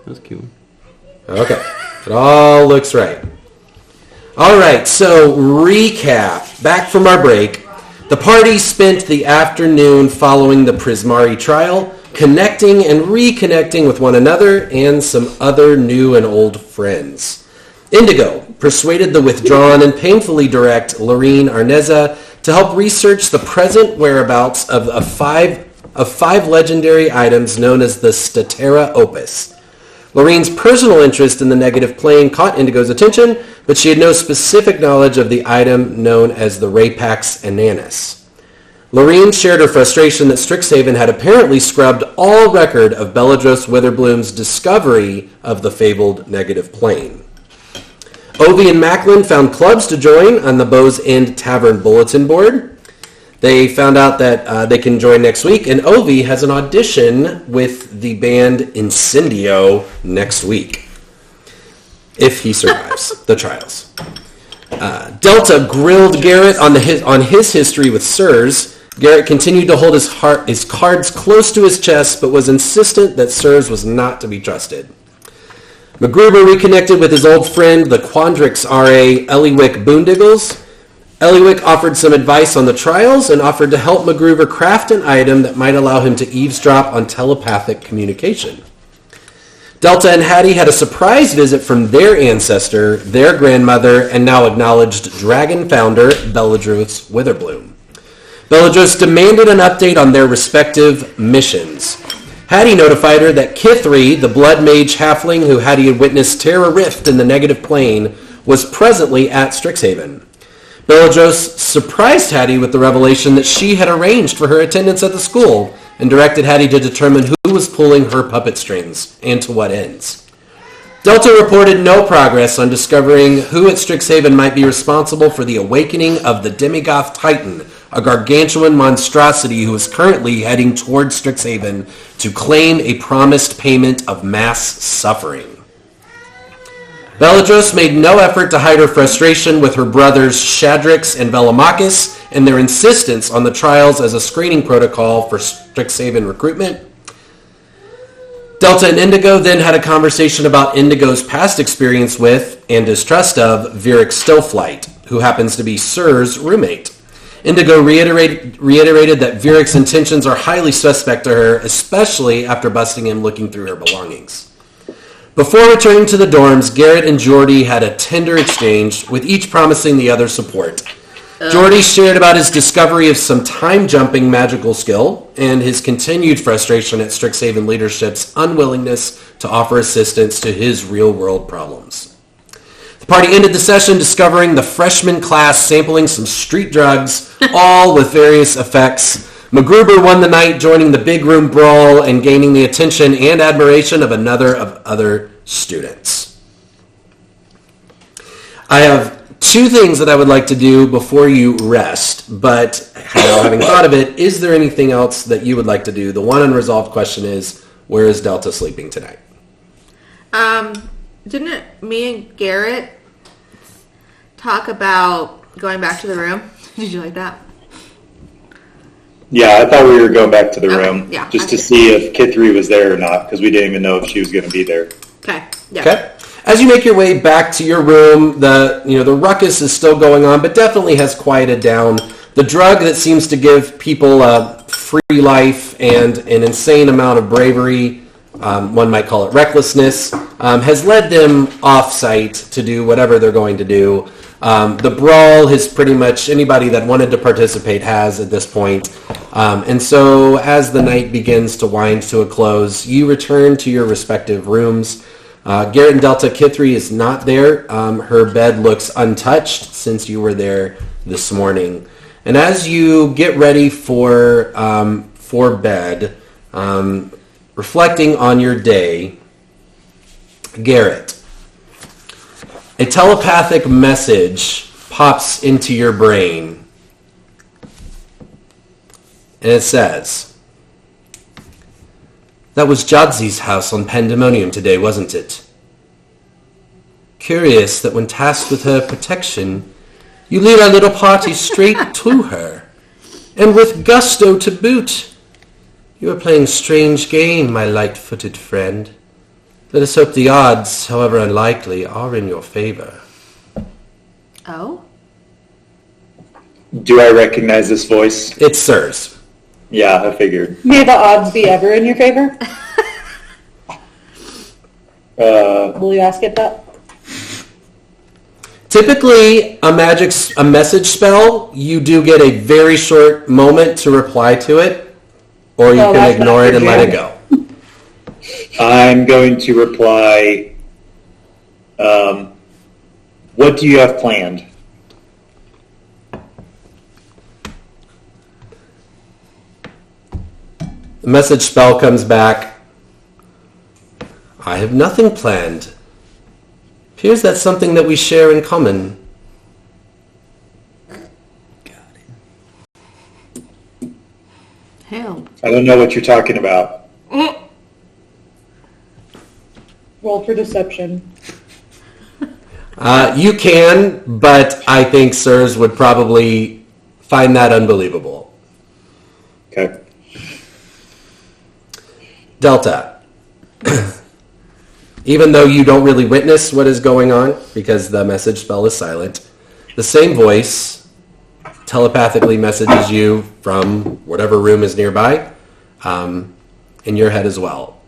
was cute. Okay. It all looks right. All right, so recap. Back from our break. The party spent the afternoon following the Prismari trial, connecting and reconnecting with one another and some other new and old friends. Indigo persuaded the withdrawn and painfully direct Lorene Arneza to help research the present whereabouts of five legendary items known as the Statera Opus. Lorene's personal interest in the negative plane caught Indigo's attention, but she had no specific knowledge of the item known as the Rapax Ananas. Lorene shared her frustration that Strixhaven had apparently scrubbed all record of Belladros Witherbloom's discovery of the fabled negative plane. Ovi and Macklin found clubs to join on the Bow's End Tavern bulletin board. They found out that they can join next week, and Ovi has an audition with the band Incendio next week, if he survives the trials. Delta grilled Garrett on his history with Sirs. Garrett continued to hold his cards close to his chest, but was insistent that Sirs was not to be trusted. MacGruber reconnected with his old friend, the Quandrix RA, Eliwick Boondiggles. Eliwick offered some advice on the trials and offered to help MacGruber craft an item that might allow him to eavesdrop on telepathic communication. Delta and Hattie had a surprise visit from their ancestor, their grandmother, and now acknowledged dragon founder, Belladros Witherbloom. Belladros demanded an update on their respective missions. Hattie notified her that Kithri, the blood mage halfling who Hattie had witnessed tear a rift in the negative plane, was presently at Strixhaven. Belladros surprised Hattie with the revelation that she had arranged for her attendance at the school and directed Hattie to determine who was pulling her puppet strings and to what ends. Delta reported no progress on discovering who at Strixhaven might be responsible for the awakening of the Demigoth Titan, a gargantuan monstrosity who is currently heading towards Strixhaven to claim a promised payment of mass suffering. Belladros made no effort to hide her frustration with her brothers Shadrix and Velomachus and their insistence on the trials as a screening protocol for Strixhaven recruitment. Delta and Indigo then had a conversation about Indigo's past experience with and distrust of Vieric Stillflight, who happens to be Sir's roommate. Indigo reiterated that Vieric's intentions are highly suspect to her, especially after busting him looking through her belongings. Before returning to the dorms, Garrett and Geordie had a tender exchange, with each promising the other support. Geordie shared about his discovery of some time-jumping magical skill and his continued frustration at Strixhaven leadership's unwillingness to offer assistance to his real-world problems. The party ended the session discovering the freshman class sampling some street drugs, all with various effects. MacGruber won the night, joining the big room brawl and gaining the attention and admiration of another of other students. I have two things that I would like to do before you rest, but having thought of it, is there anything else that you would like to do? The one unresolved question is, where is Delta sleeping tonight? Didn't me and Garrett talk about going back to the room? Did you like that? Yeah, I thought we were going back to the room yeah, just to see if Kithri was there or not, because we didn't even know if she was going to be there. Okay. Yeah. Okay. As you make your way back to your room, the ruckus is still going on, but definitely has quieted down. The drug that seems to give people a free life and an insane amount of bravery, one might call it recklessness, has led them off-site to do whatever they're going to do. The brawl has pretty much anybody that wanted to participate has at this point. And so as the night begins to wind to a close, you return to your respective rooms. Garrett and Delta, Kithri is not there. Her bed looks untouched since you were there this morning. And as you get ready for bed, reflecting on your day, Garrett, a telepathic message pops into your brain, and it says, "That was Jadzi's house on Pandemonium today, wasn't it? Curious that when tasked with her protection, you lead our little party straight to her, and with gusto to boot. You are playing a strange game, my light-footed friend. Let us hope the odds, however unlikely, are in your favor. Oh? Do I recognize this voice? It's Sirs. Yeah, I figured. May the odds be ever in your favor? Will you ask it that? Typically, a message spell, you do get a very short moment to reply to it, or you can ignore it and let it go. I'm going to reply, what do you have planned? The message spell comes back. I have nothing planned. Appears that's something that we share in common. Help. I don't know what you're talking about. Roll for deception. You can, but I think Sirs would probably find that unbelievable. Okay. Delta. Even though you don't really witness what is going on, because the message spell is silent, the same voice telepathically messages you from whatever room is nearby, in your head as well.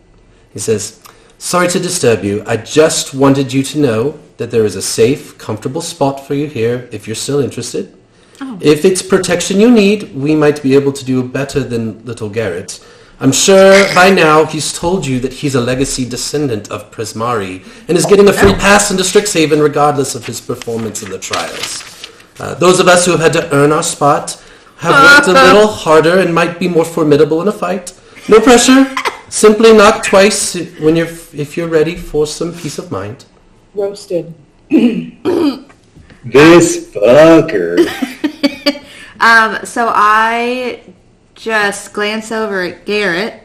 He says, sorry to disturb you. I just wanted you to know that there is a safe, comfortable spot for you here if you're still interested. Oh. If it's protection you need, we might be able to do better than little Garrett. I'm sure by now he's told you that he's a legacy descendant of Prismari and is getting a free pass into Strixhaven regardless of his performance in the trials. Those of us who have had to earn our spot have worked a little harder and might be more formidable in a fight. No pressure. Simply knock twice if you're ready for some peace of mind. Roasted. This fucker. So I just glance over at Garrett.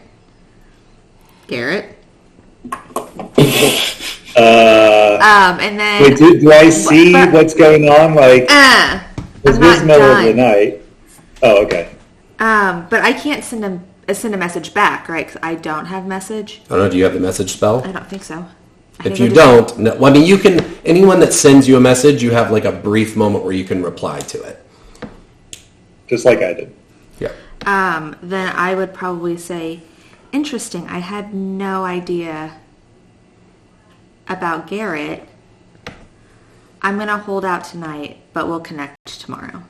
And then... Wait, do I see what's going on? Like, is this middle of the night? Oh, okay. But I can't send a message back, right? Because I don't have message. I don't know, do you have the message spell? I don't think so. If you don't, no, well, I mean, you can, anyone that sends you a message, you have like a brief moment where you can reply to it. Just like I did. Yeah. Then I would probably say, interesting, I had no idea about Garrett. I'm going to hold out tonight, but we'll connect tomorrow.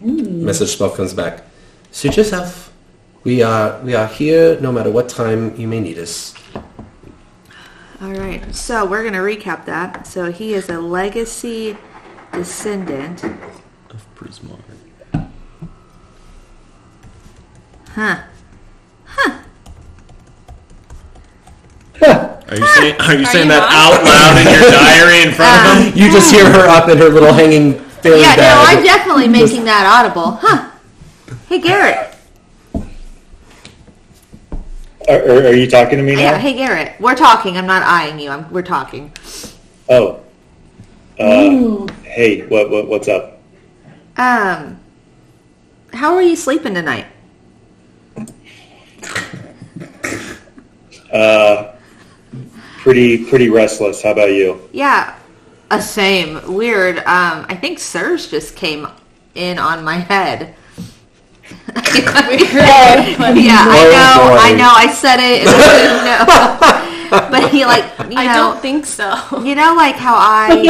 Message spell comes back. Suit yourself. We are here no matter what time you may need us. All right, so we're going to recap that. So he is a legacy descendant of Prismari. Huh. Are you saying that out loud in your diary in front of him? You just hear her up in her little hanging fairy bag. Yeah, no, I'm definitely making that audible. Huh. Hey, Garrett. Are you talking to me now? Yeah, hey, Garrett. We're talking. I'm not eyeing you. We're talking. Oh. Hey, what's up? How are you sleeping tonight? Pretty restless. How about you? Yeah, same. Weird. I think Serge just came in on my head. Yeah, I know. I said it, and I didn't know. But he, I don't think so. You know, like how I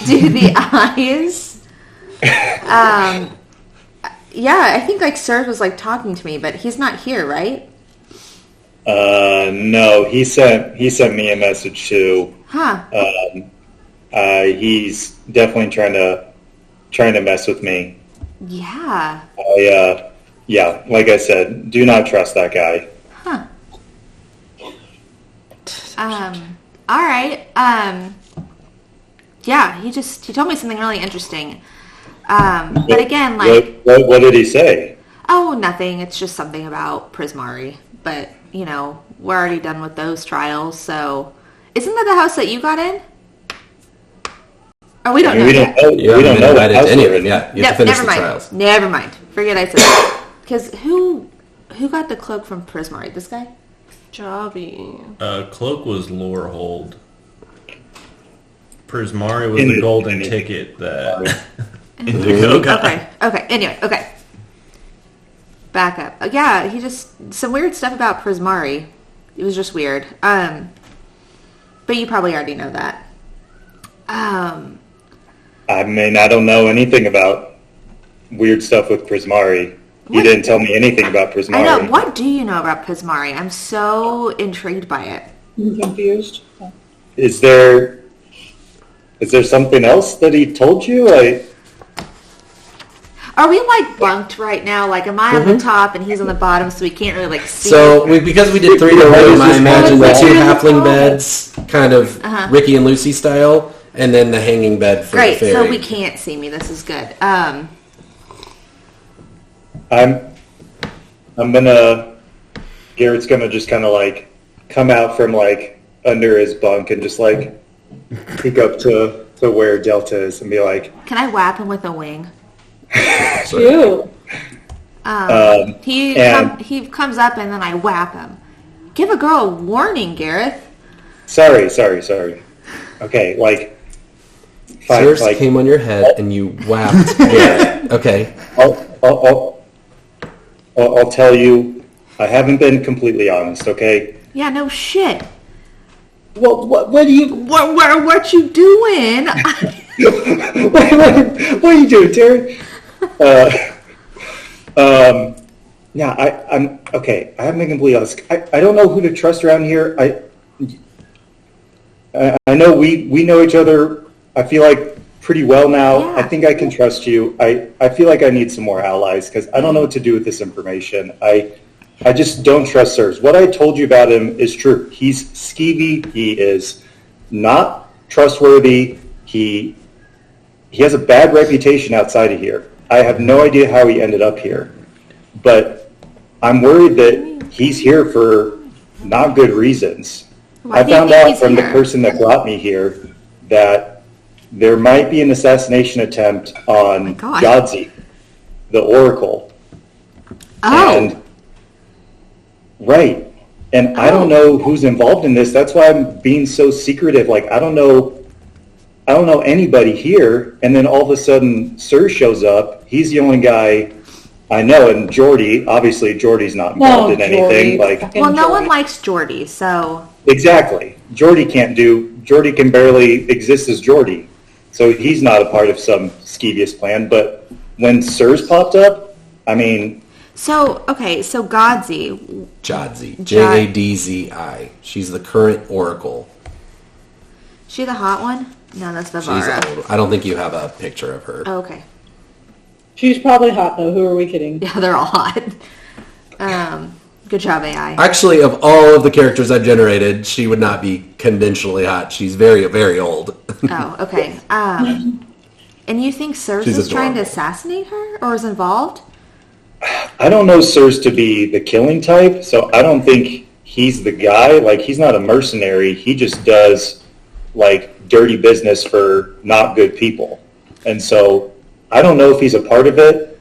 do the eyes. Yeah, I think Serge was talking to me, but he's not here, right? No, he sent me a message too. Huh. He's definitely trying to mess with me. Yeah. Yeah, like I said, do not trust that guy. Huh. All right. Yeah, he told me something really interesting. But again, what did he say? Oh, nothing. It's just something about Prismari. But, we're already done with those trials, so... Isn't that the house that you got in? Oh, we don't know yet. We don't know what house any of it yet. You have to finish never the mind. trials. Never mind. Forget I said that. Because who got the cloak from Prismari? This guy? Javi. Cloak was Lorehold. Prismari was the golden ticket that Indigo got. Okay. Anyway, okay. Back up. Yeah, he just some weird stuff about Prismari. It was just weird. But you probably already know that. I mean, I don't know anything about weird stuff with Prismari. He didn't tell me anything about Prismari. I know. What do you know about Prismari? I'm so intrigued by it. I'm confused. Is there something else that he told you? Are we like bunked right now? Like, am I on the top and he's on the bottom, so we can't really like see? So because we did 3 in a room, I imagine the 2 halfling beds, kind of Ricky and Lucy style, and then the hanging bed for the fairy. So we can't see me. This is good. Garrett's gonna just kind of like come out from like under his bunk and just like peek up to where Delta is and be like, can I whap him with a wing? Cute. He comes up and then I whap him. Give a girl a warning, Gareth. Sorry. Okay, like... Yours came on your head and you whapped Garrett. Okay. I'll tell you, I haven't been completely honest, okay? Yeah, no shit. What are you... What you doing? what are you doing, Terry? Yeah, I'm okay. I haven't been completely honest. I don't know who to trust around here. I know we know each other. I feel like pretty well now. Yeah. I think I can trust you. I feel like I need some more allies because I don't know what to do with this information. I just don't trust Sirs. What I told you about him is true. He's skeevy. He is not trustworthy. He has a bad reputation outside of here. I have no idea how he ended up here. But I'm worried that he's here for not good reasons. Why I do you found think out he's from the here? person that brought me here that there might be an assassination attempt on God. Godzi, the Oracle. Oh. And, right. And I don't know who's involved in this. That's why I'm being so secretive. Like, I don't know anybody here. And then all of a sudden, Sir shows up. He's the only guy I know. And Jordy, obviously, Jordy's not involved in anything. Well, no one likes Jordy, so... Exactly. Jordy can barely exist as Jordy. So he's not a part of some skeevious plan. But when Sirs popped up, I mean... So Godzi. Jadzi. Jadzi. She's the current Oracle. She the hot one? No, that's She's Vivara. old. I don't think you have a picture of her. Oh, okay. She's probably hot, though. Who are we kidding? Yeah, they're all hot. Good job, AI. Actually, of all of the characters I've generated, she would not be conventionally hot. She's very, very old. Oh, okay. And you think Sirs She's is trying to adorable. assassinate her? Or is involved? I don't know Sirs to be the killing type, so I don't think he's the guy. Like, he's not a mercenary. He just does, like, dirty business for not good people. And so I don't know if he's a part of it,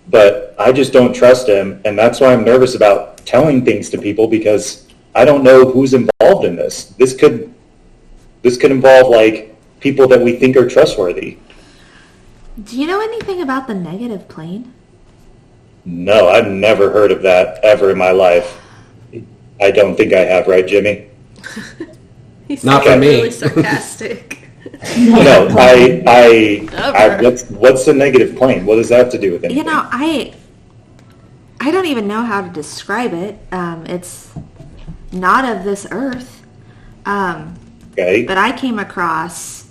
but I just don't trust him. And that's why I'm nervous about telling things to people, because I don't know who's involved in this. This could involve, like, people that we think are trustworthy. Do you know anything about the negative plane? No, I've never heard of that ever in my life. I don't think I have, right, Jimmy? He's Not for me. really sarcastic. No, what's the negative plane? What does that have to do with anything? You know, I don't even know how to describe it. It's not of this earth. Okay. But I came across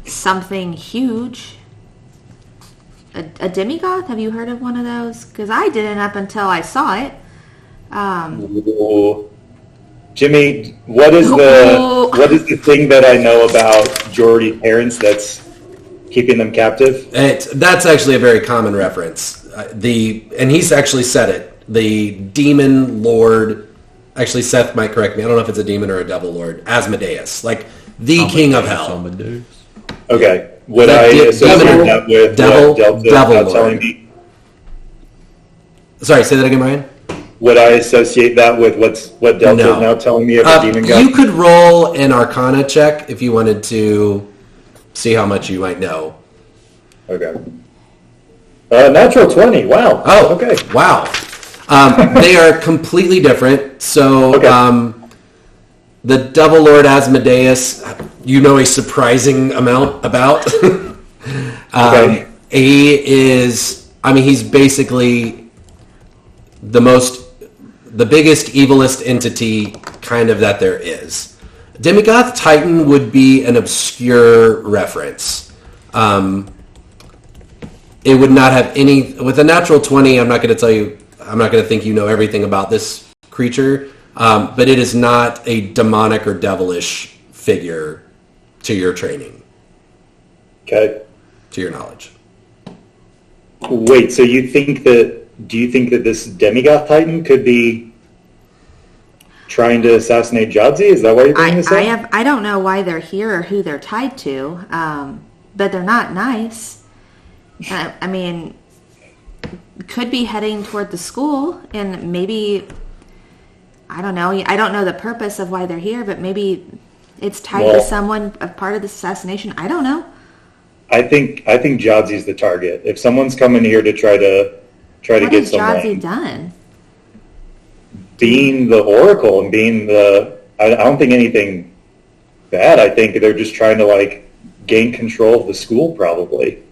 something huge. A demigod? Have you heard of one of those? Because I didn't up until I saw it. Ooh. Jimmy, what is the thing that I know about Geordie's parents that's keeping them captive? That's actually a very common reference. And he's actually said it. The demon lord, actually Seth might correct me, I don't know if it's a demon or a devil lord, Asmodeus, like the king of hell. Okay. Would I associate that with devil what Delta lord. telling me? Sorry, say that again, Ryan. would I associate that with what Delta No. is now telling me of a demon guy? You could roll an Arcana check if you wanted to see how much you might know. Okay. Natural 20. Wow. Oh, okay. Wow. They are completely different. So, Okay. the Devil Lord Asmodeus, you know a surprising amount about. Okay. He's basically the biggest, evilest entity kind of that there is. Demigoth Titan would be an obscure reference. It would not have any... With a natural 20, I'm not going to think you know everything about this creature, but it is not a demonic or devilish figure to your training. Okay. To your knowledge. Wait, so do you think that this Demigoth Titan could be trying to assassinate Jadzi? Is that why you're bringing this up? I don't know why they're here or who they're tied to, but they're not nice. I mean, could be heading toward the school, and maybe, I don't know. I don't know the purpose of why they're here, but maybe it's tied to someone, a part of the assassination. I don't know. I think Jadzi's the target. If someone's coming here to try to get someone, What has Jadzi done? being the Oracle and being I don't think anything bad. I think they're just trying to gain control of the school, probably.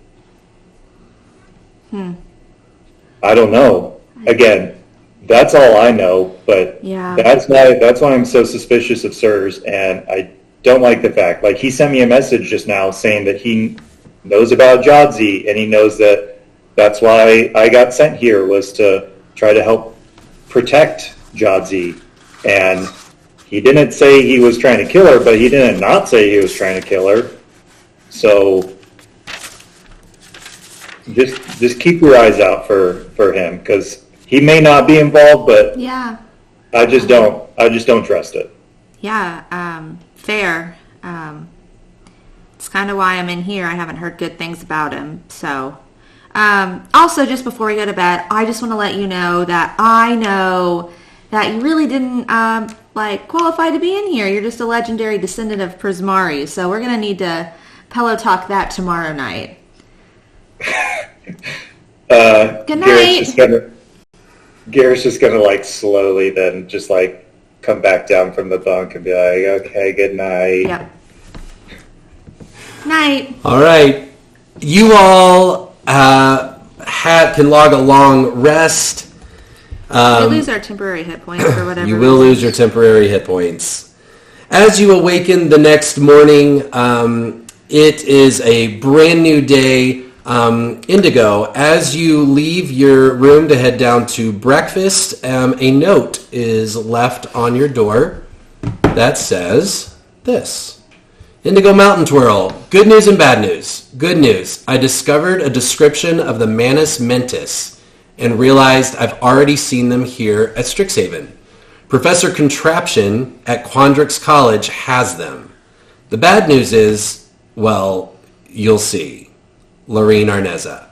I don't know. Again, that's all I know, but Yeah. that's why I'm so suspicious of Sirs, and I don't like the fact. He sent me a message just now saying that he knows about Jadzi, and he knows that's why I got sent here, was to try to help protect Jadzi. And he didn't say he was trying to kill her, but he didn't not say he was trying to kill her. So just keep your eyes out for him, because he may not be involved, but Yeah. I just don't trust it. Yeah, fair. It's kind of why I'm in here. I haven't heard good things about him. So, also, just before we go to bed, I just want to let you know that I know that you really didn't qualify to be in here. You're just a legendary descendant of Prismari. So we're gonna need to pillow talk that tomorrow night. Good night. Garrett's just gonna slowly then just come back down from the bunk and be like, okay, good night. Yep. Night. All right. You all can log a long rest. We lose our temporary hit points for whatever You will reason. lose your temporary hit points. As you awaken the next morning, it is a brand new day. Indigo, as you leave your room to head down to breakfast, a note is left on your door that says this. Indigo Mountain Twirl, good news and bad news. Good news, I discovered a description of the Manus Mentis and realized I've already seen them here at Strixhaven. Professor Contraption at Quandrix College has them. The bad news is, well, you'll see. Lorene Arneza.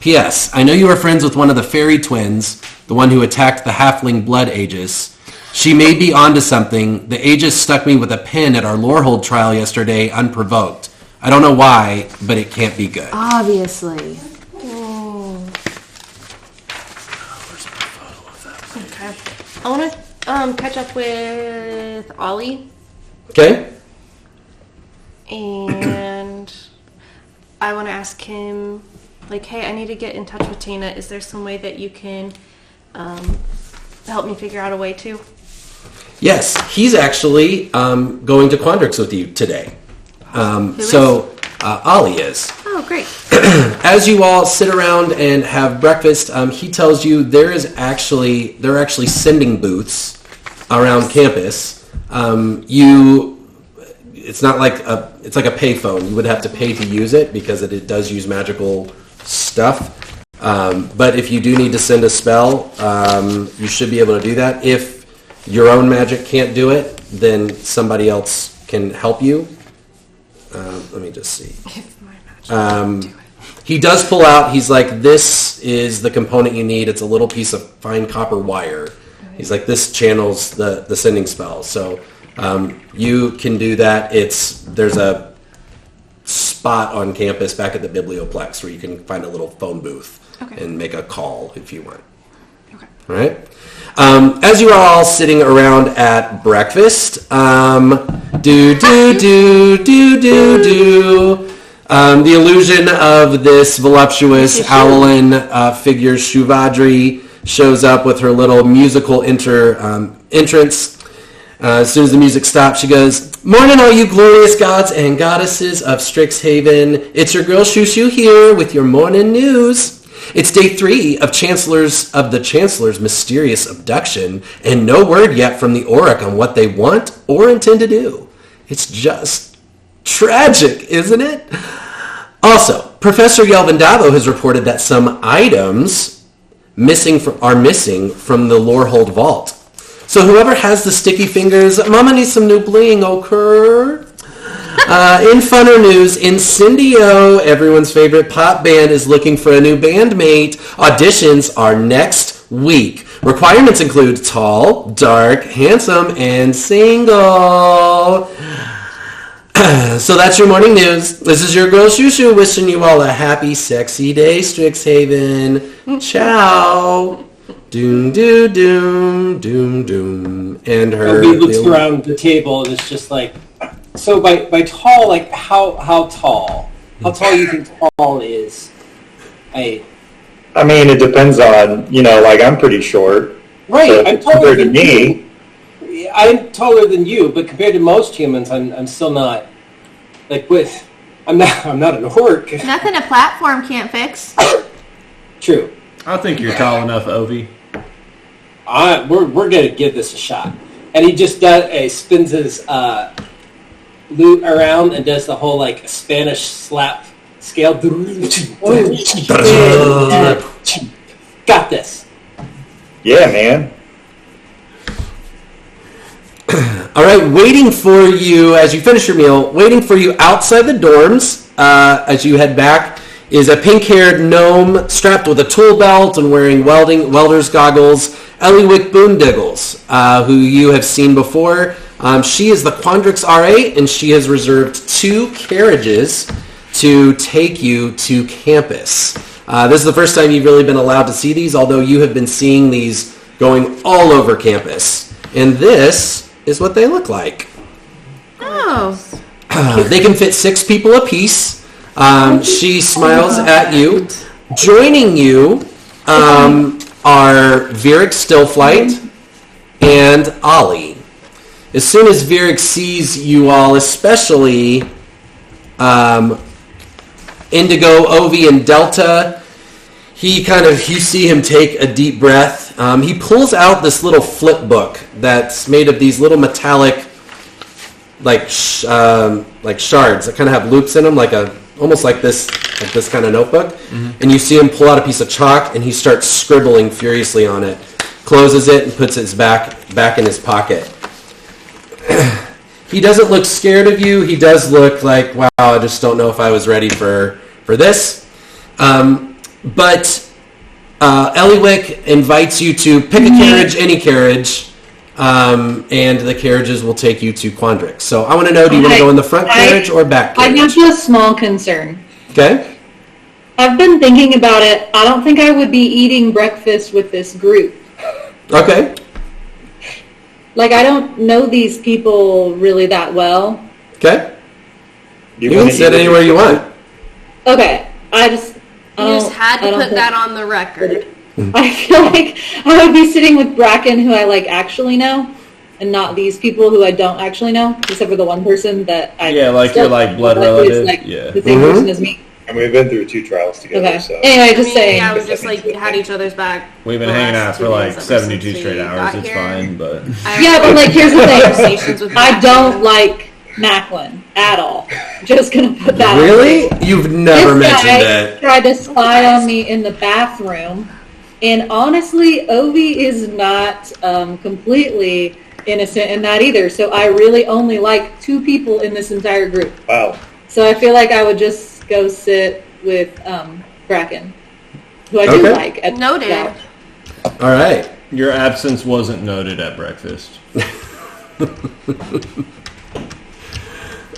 P.S. I know you are friends with one of the fairy twins, the one who attacked the halfling blood Aegis. She may be onto something. The Aegis stuck me with a pin at our Lorehold trial yesterday, unprovoked. I don't know why, but it can't be good. Obviously. Okay. I want to catch up with Ollie, Okay? and I want to ask him, hey, I need to get in touch with Tina. Is there some way that you can help me figure out a way to? Yes, he's actually going to Quandrix with you today. Ollie is. Oh, great. As you all sit around and have breakfast, he tells you they're actually sending booths around campus. It's not it's like a payphone. You would have to pay to use it because it does use magical stuff. But if you do need to send a spell, you should be able to do that. If your own magic can't do it, then somebody else can help you. Let me just see. If my magic can do it. He does pull out, he's like, this is the component you need. It's a little piece of fine copper wire. He's like, this channels the sending spell. So you can do that. There's a spot on campus back at the Biblioplex where you can find a little phone booth and make a call if you want. Okay. All right. As you are all sitting around at breakfast, the illusion of this voluptuous Owlin figure, Shuvadri, shows up with her little musical entrance. As soon as the music stops, she goes, "Morning, all you glorious gods and goddesses of Strixhaven. It's your girl Shushu here with your morning news. It's day 3 of the Chancellor's mysterious abduction, and no word yet from the Auric on what they want or intend to do. It's just tragic, isn't it? Also, Professor Yelvandavo has reported that some items are missing from the Lorehold vault. So whoever has the sticky fingers, Mama needs some new bling, okay? In funner news, Incendio, everyone's favorite pop band, is looking for a new bandmate. Auditions are next week. Requirements include tall, dark, handsome, and single. So that's your morning news. This is your girl Shushu wishing you all a happy, sexy day, Strixhaven. Ciao. Doom, doom, doom, doom, doom. And her... He looks around the table and it's just like... So by tall, like how tall? How tall you think tall is? I mean, it depends on, like I'm pretty short. Right, So I'm taller compared to than me. you. I'm taller than you, but compared to most humans, I'm still not. I'm not an orc. Nothing a platform can't fix. True. I think you're tall enough, Ovi. We're gonna give this a shot. And he just spins his loot around and does the whole like Spanish slap scale. Got this. Yeah, man. All right, waiting for you as you finish your meal, waiting for you outside the dorms as you head back is a pink-haired gnome strapped with a tool belt and wearing welder's goggles, Eliwick Boondiggles, who you have seen before. She is the Quandrix RA, and she has reserved 2 carriages to take you to campus. This is the first time you've really been allowed to see these, although you have been seeing these going all over campus. And this is what they look like. Oh. They can fit 6 people apiece. She smiles at you. Joining you are Vieric Stillflight and Ollie. As soon as Vieric sees you all, especially Indigo, Ovi, and Delta, you see him take a deep breath. He pulls out this little flip book that's made of these little metallic, like shards that kind of have loops in them, almost like this kind of notebook. Mm-hmm. And you see him pull out a piece of chalk and he starts scribbling furiously on it, closes it, and puts it back in his pocket. He doesn't look scared of you. He does look like, wow, I just don't know if I was ready for this. But Eliwick invites you to pick a carriage, any carriage, and the carriages will take you to Quandrix. So I want to know, do you want to go in the front carriage or back carriage? I have a small concern. Okay. I've been thinking about it. I don't think I would be eating breakfast with this group. Okay. I don't know these people really that well. Okay. You can sit anywhere you want. Okay. You just had to put that on the record. I feel like I would be sitting with Bracken, who I actually know, and not these people who I don't actually know, except for the one person that I you're blood relative. The same person as me. And we've been through 2 trials together. Okay. So. Anyway, just saying. Yeah, we just had each other's back. We've been hanging out for 72 straight hours. It's fine, but here's the thing. I don't like Macklin at all. Just gonna put that. Really? You've never mentioned that. Tried to spy on me in the bathroom, and honestly, Ovi is not completely innocent in that either. So I really only like 2 people in this entire group. Wow. So I feel like I would just go sit with Bracken, who I do like. Noted. All right. Your absence wasn't noted at breakfast.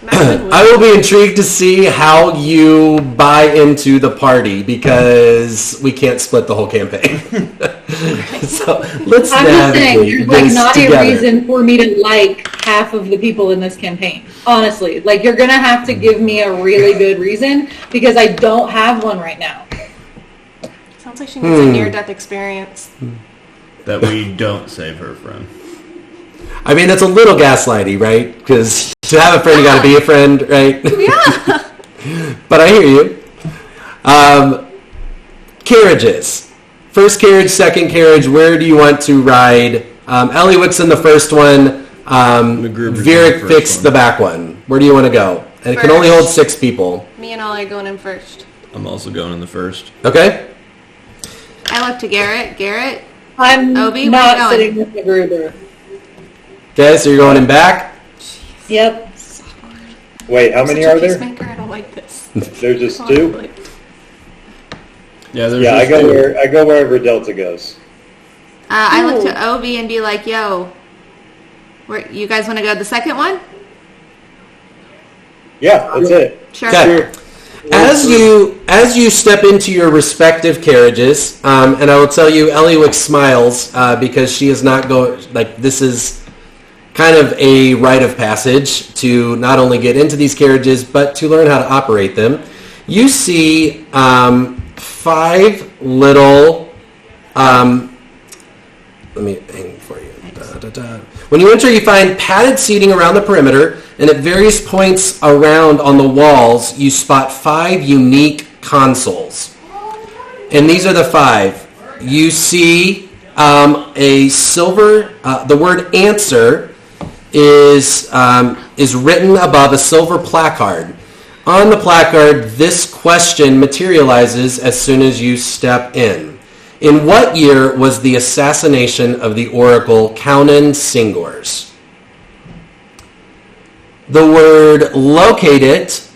I will be intrigued to see how you buy into the party because we can't split the whole campaign. So let's I'm just saying, navigate there's like this not together. a reason for me to like half of the people in this campaign. Honestly, like you're gonna have to give me a really good reason because I don't have one right now. Sounds like she needs a near-death experience. That we don't save her from. I mean, that's a little gaslighty, right? Because to have a friend, you got to be a friend, right? Yeah. But I hear you. Carriages. First carriage, second carriage. Where do you want to ride? Eliwick's in the first one. Vieric fixed the back one. Where do you want to go? And it can only hold 6 people. Me and Ollie are going in first. I'm also going in the first. Okay. I look to Garrett. Garrett, I'm Obi, where not you sitting with the Gruber. Okay, so you're going in back. Yep. Wait, how many are there? Peacemaker, I don't like this. There's just 2? Yeah, there's Yeah, I just two. I go wherever Delta goes. I look to Obi and be like, "Yo, where you guys want to go to the second one?" Yeah, that's it. Sure. Okay. As you step into your respective carriages, and I will tell you, Eliwick smiles because she is not going. Like this is kind of a rite of passage to not only get into these carriages but to learn how to operate them. You see 5 little. Let me hang for you. When you enter, you find padded seating around the perimeter, and at various points around on the walls, you spot 5 unique consoles. And these are the 5. You see a silver. The word "answer" is written above a silver placard. On the placard, this question materializes as soon as you step in. In what year was the assassination of the Oracle Counan Singors? The word "locate it,"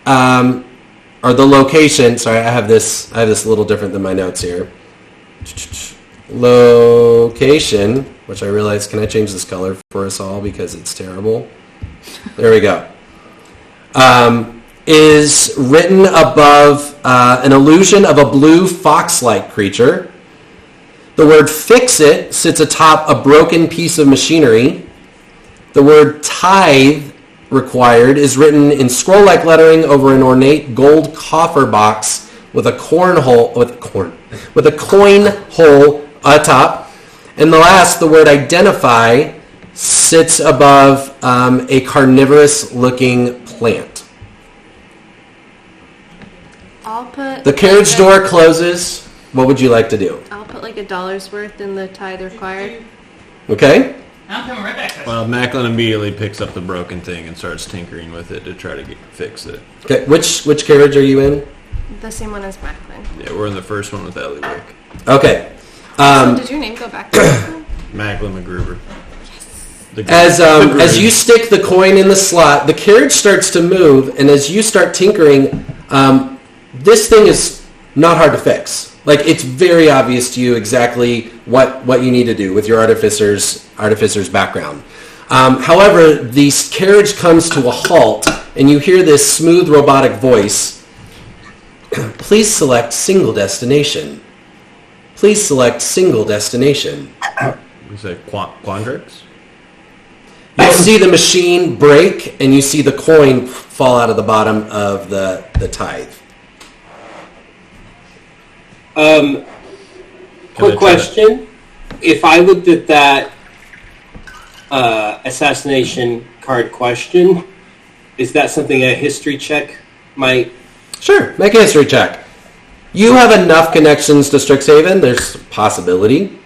or the location. Sorry, I have this a little different than my notes here. Location, which I realize, can I change this color for us all because it's terrible? There we go. Is written above an illusion of a blue fox-like creature. The word "fix it" sits atop a broken piece of machinery. The word "tithe" required is written in scroll-like lettering over an ornate gold coffer box with a coin hole atop. And the last, the word "identify" sits above a carnivorous-looking plant. I'll put... The carriage door closes. What would you like to do? I'll put like $1 worth in the tithe required. Okay. I'm coming right back. Well, Macklin immediately picks up the broken thing and starts tinkering with it to try to fix it. Okay. Which carriage are you in? The same one as Macklin. Yeah, we're in the first one with Eliwick. Okay. So did your name go back to Macklin? Macklin McGruber. As you stick the coin in the slot, the carriage starts to move, and as you start tinkering, this thing is not hard to fix. Like, it's very obvious to you exactly what you need to do with your artificer's background. However, the carriage comes to a halt, and you hear this smooth robotic voice. Please select single destination. Please select single destination. You say Quandrix? You see the machine break, and you see the coin fall out of the bottom of the tithe. Quick question. If I looked at that assassination card question, is that something a history check might... Sure, make a history check. You have enough connections to Strixhaven. There's a possibility.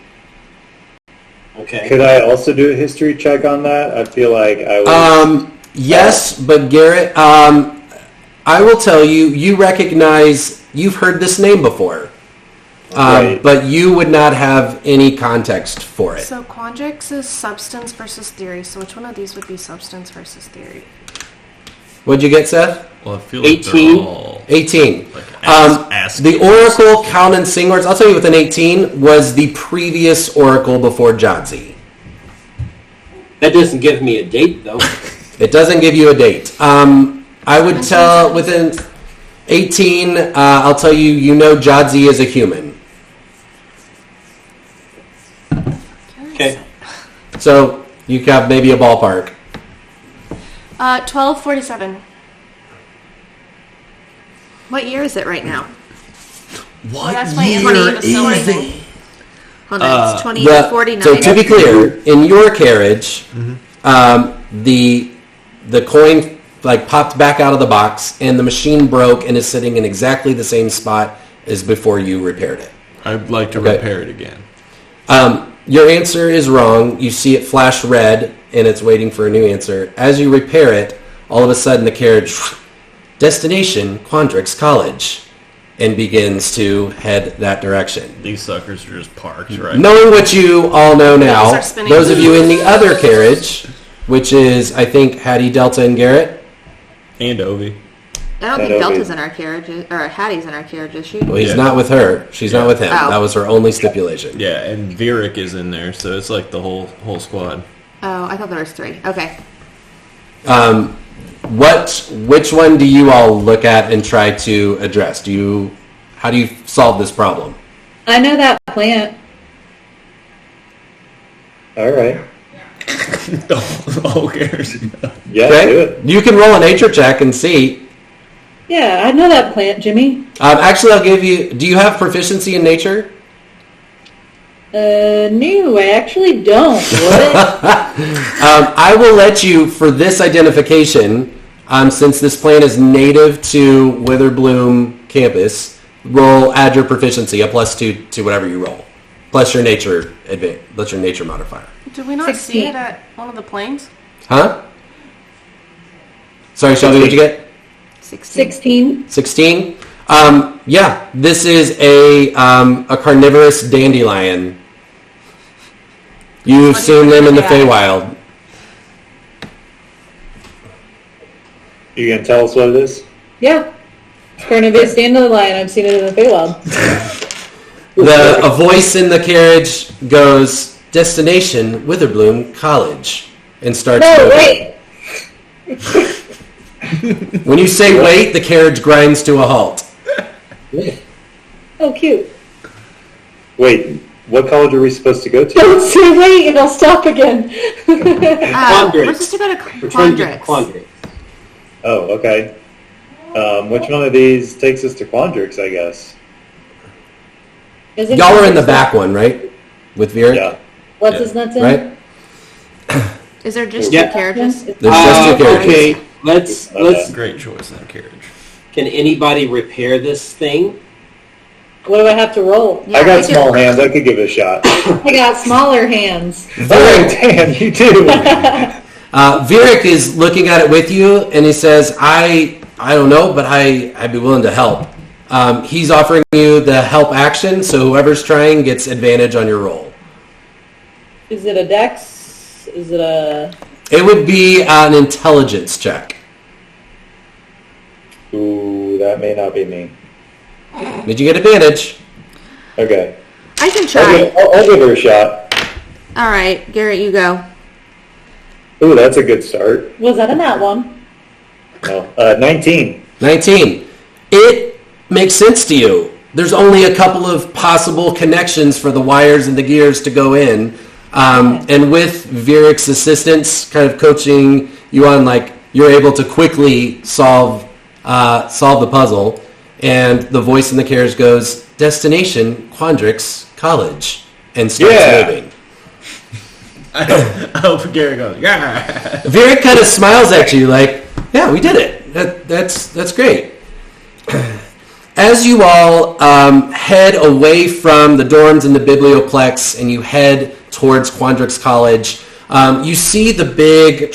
Okay. Could I also do a history check on that? I feel like I would... Yes, but Garrett, I will tell you, you recognize, you've heard this name before. Right. But you would not have any context for it. So Quandrix is substance versus theory. So which one of these would be substance versus theory? What'd you get, Seth? Well, I feel like 18. they're all... 18. Like ask The Oracle, Count and Sing words, I'll tell you with an 18, was the previous Oracle before Jadzi. That doesn't give me a date, though. It doesn't give you a date. I would tell within 18, I'll tell you, you know Jadzi is a human. Okay. So you have maybe a ballpark. 1247. What year is it right now? Well, that's my year is it? Hold on, it's 2049. So to be clear, in your carriage, the coin like popped back out of the box, and the machine broke and is sitting in exactly the same spot as before you repaired it. I'd like to repair it again. Your answer is wrong. You see it flash red, and it's waiting for a new answer. As you repair it, all of a sudden the carriage, destination, Quandrix College, and begins to head that direction. These suckers are just parked, right? Knowing what you all know now, Those are spinning. those of you in the other carriage, which is, I think, Hattie, Delta, and Garrett. And Ovi. I don't think Delta's in our carriage, or Hattie's in our carriage, is she? Well, he's Yeah. not with her. She's not with him. Oh. That was her only stipulation. Yeah, and Virik is in there, so it's like the whole squad. Oh, I thought there was 3. Okay. Which one do you all look at and try to address? How do you solve this problem? I know that plant. All right. Who cares? Yeah, do it. You can roll a nature check and see. Yeah, I know that plant, Jimmy. Actually, I'll give you... Do you have proficiency in nature? No, I actually don't. What? I will let you, for this identification, since this plant is native to Witherbloom campus, add your proficiency, a +2 to whatever you roll, plus your nature modifier. Did we not 16. see it at one of the planes? Huh? Sorry, Shelby, what'd you get? 16. 16. 16? Yeah, this is a carnivorous dandelion. You've seen them in the Feywild. You gonna tell us what it is? Yeah. It's Carnivorous dandelion. I've seen it in the Feywild. A voice in the carriage goes, destination, Witherbloom College, and starts No, moving. wait. When you say wait, the carriage grinds to a halt. Oh, cute. Wait, what college are we supposed to go to? Don't say wait and I'll stop again. We're supposed to go to Return to Quandrix. Quandrix. Oh, okay. Which one of these takes us to Quandrix, I guess? Isn't Y'all are in the Quandrix back one, right? With Virik? Yeah. What's his nuts in? Right? Is there just Yeah. 2 carriages? There's just 2 carriages. Okay, let's. Great choice in that carriage. Can anybody repair this thing? What do I have to roll? Yeah, I got we could- small hands. I could give it a shot. I got smaller hands. Oh, damn, you do. Virik is looking at it with you, and he says, I don't know, but I'd be willing to help. He's offering you the help action, so whoever's trying gets advantage on your roll. Is it a dex? Is it a... It would be an intelligence check. Ooh, that may not be me. Did you get advantage? Okay. I can I'll try. I'll give her a shot. All right, Garrett, you go. Ooh, that's a good start. Was that in that one? No, 19. 19. It makes sense to you. There's only a couple of possible connections for the wires and the gears to go in. And with Virik's assistance, kind of coaching you on, like, you're able to quickly solve the puzzle. And the voice in the carriage goes, destination, Quandrix College, and starts moving. I hope Gary goes, yeah. Virik kind of smiles at you like, yeah, we did it. That's great. As you all head away from the dorms and the biblioplex and you head towards Quandrix College, you see the big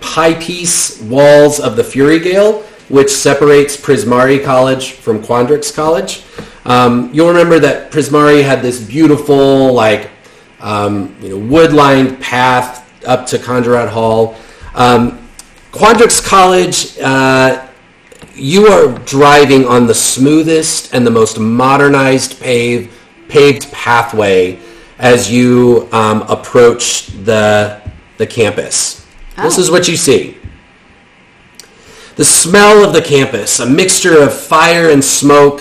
pie piece walls of the Fury Gale, which separates Prismari College from Quandrix College. You'll remember that Prismari had this beautiful, wood-lined path up to Conjurat Hall. Quandrix College, you are driving on the smoothest and the most modernized paved pathway as you approach the campus. This is what you see. The smell of the campus, a mixture of fire and smoke,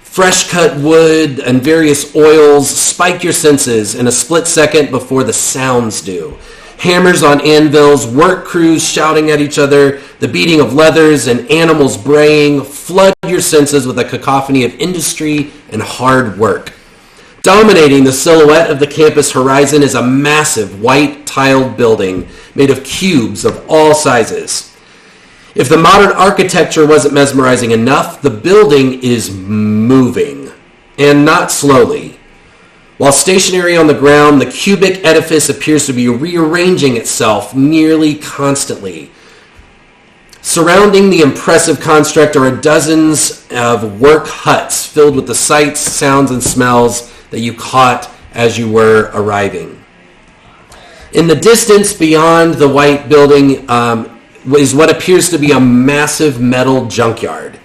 fresh cut wood, and various oils spike your senses in a split second before the sounds do. Hammers on anvils, work crews shouting at each other, the beating of leathers and animals braying flood your senses with a cacophony of industry and hard work. Dominating the silhouette of the campus horizon is a massive white tiled building made of cubes of all sizes. If the modern architecture wasn't mesmerizing enough, the building is moving, and not slowly. While stationary on the ground, the cubic edifice appears to be rearranging itself nearly constantly. Surrounding the impressive construct are dozens of work huts filled with the sights, sounds, and smells that you caught as you were arriving. In the distance beyond the white building is what appears to be a massive metal junkyard.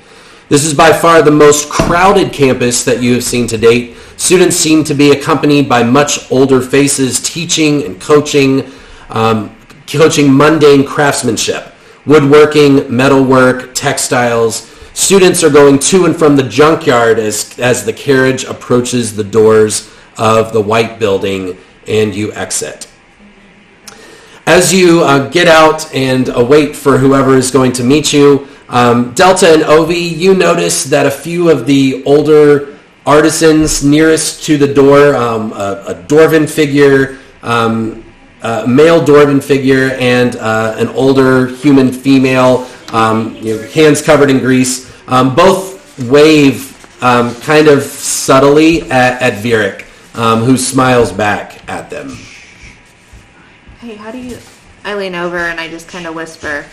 This is by far the most crowded campus that you have seen to date. Students seem to be accompanied by much older faces teaching and coaching mundane craftsmanship, woodworking, metalwork, textiles. Students are going to and from the junkyard as the carriage approaches the doors of the white building and you exit. As you get out and await for whoever is going to meet you, Delta and Ovi, you notice that a few of the older artisans nearest to the door, a dwarven figure, a male dwarven figure, and an older human female, hands covered in grease, both wave kind of subtly at Vieric, who smiles back at them. Hey, how do you... I lean over and I just kind of whisper.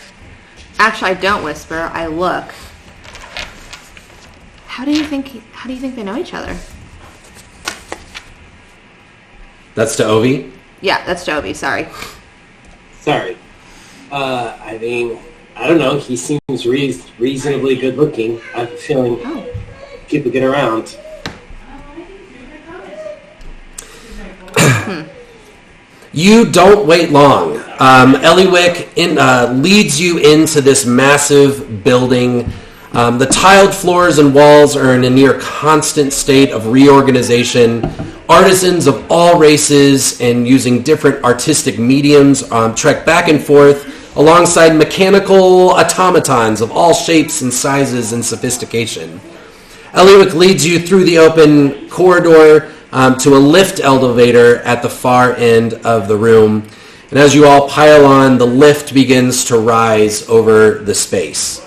Actually, I don't whisper. I look. How do you think they know each other? That's to Ovi? Yeah, that's Jovi. Sorry. Sorry. I mean, I don't know. He seems reasonably good looking. I have a feeling people get around. You don't wait long. Eliwick leads you into this massive building. The tiled floors and walls are in a near constant state of reorganization. Artisans of all races and using different artistic mediums trek back and forth alongside mechanical automatons of all shapes and sizes and sophistication. Eliwick leads you through the open corridor to a lift elevator at the far end of the room. And as you all pile on, the lift begins to rise over the space.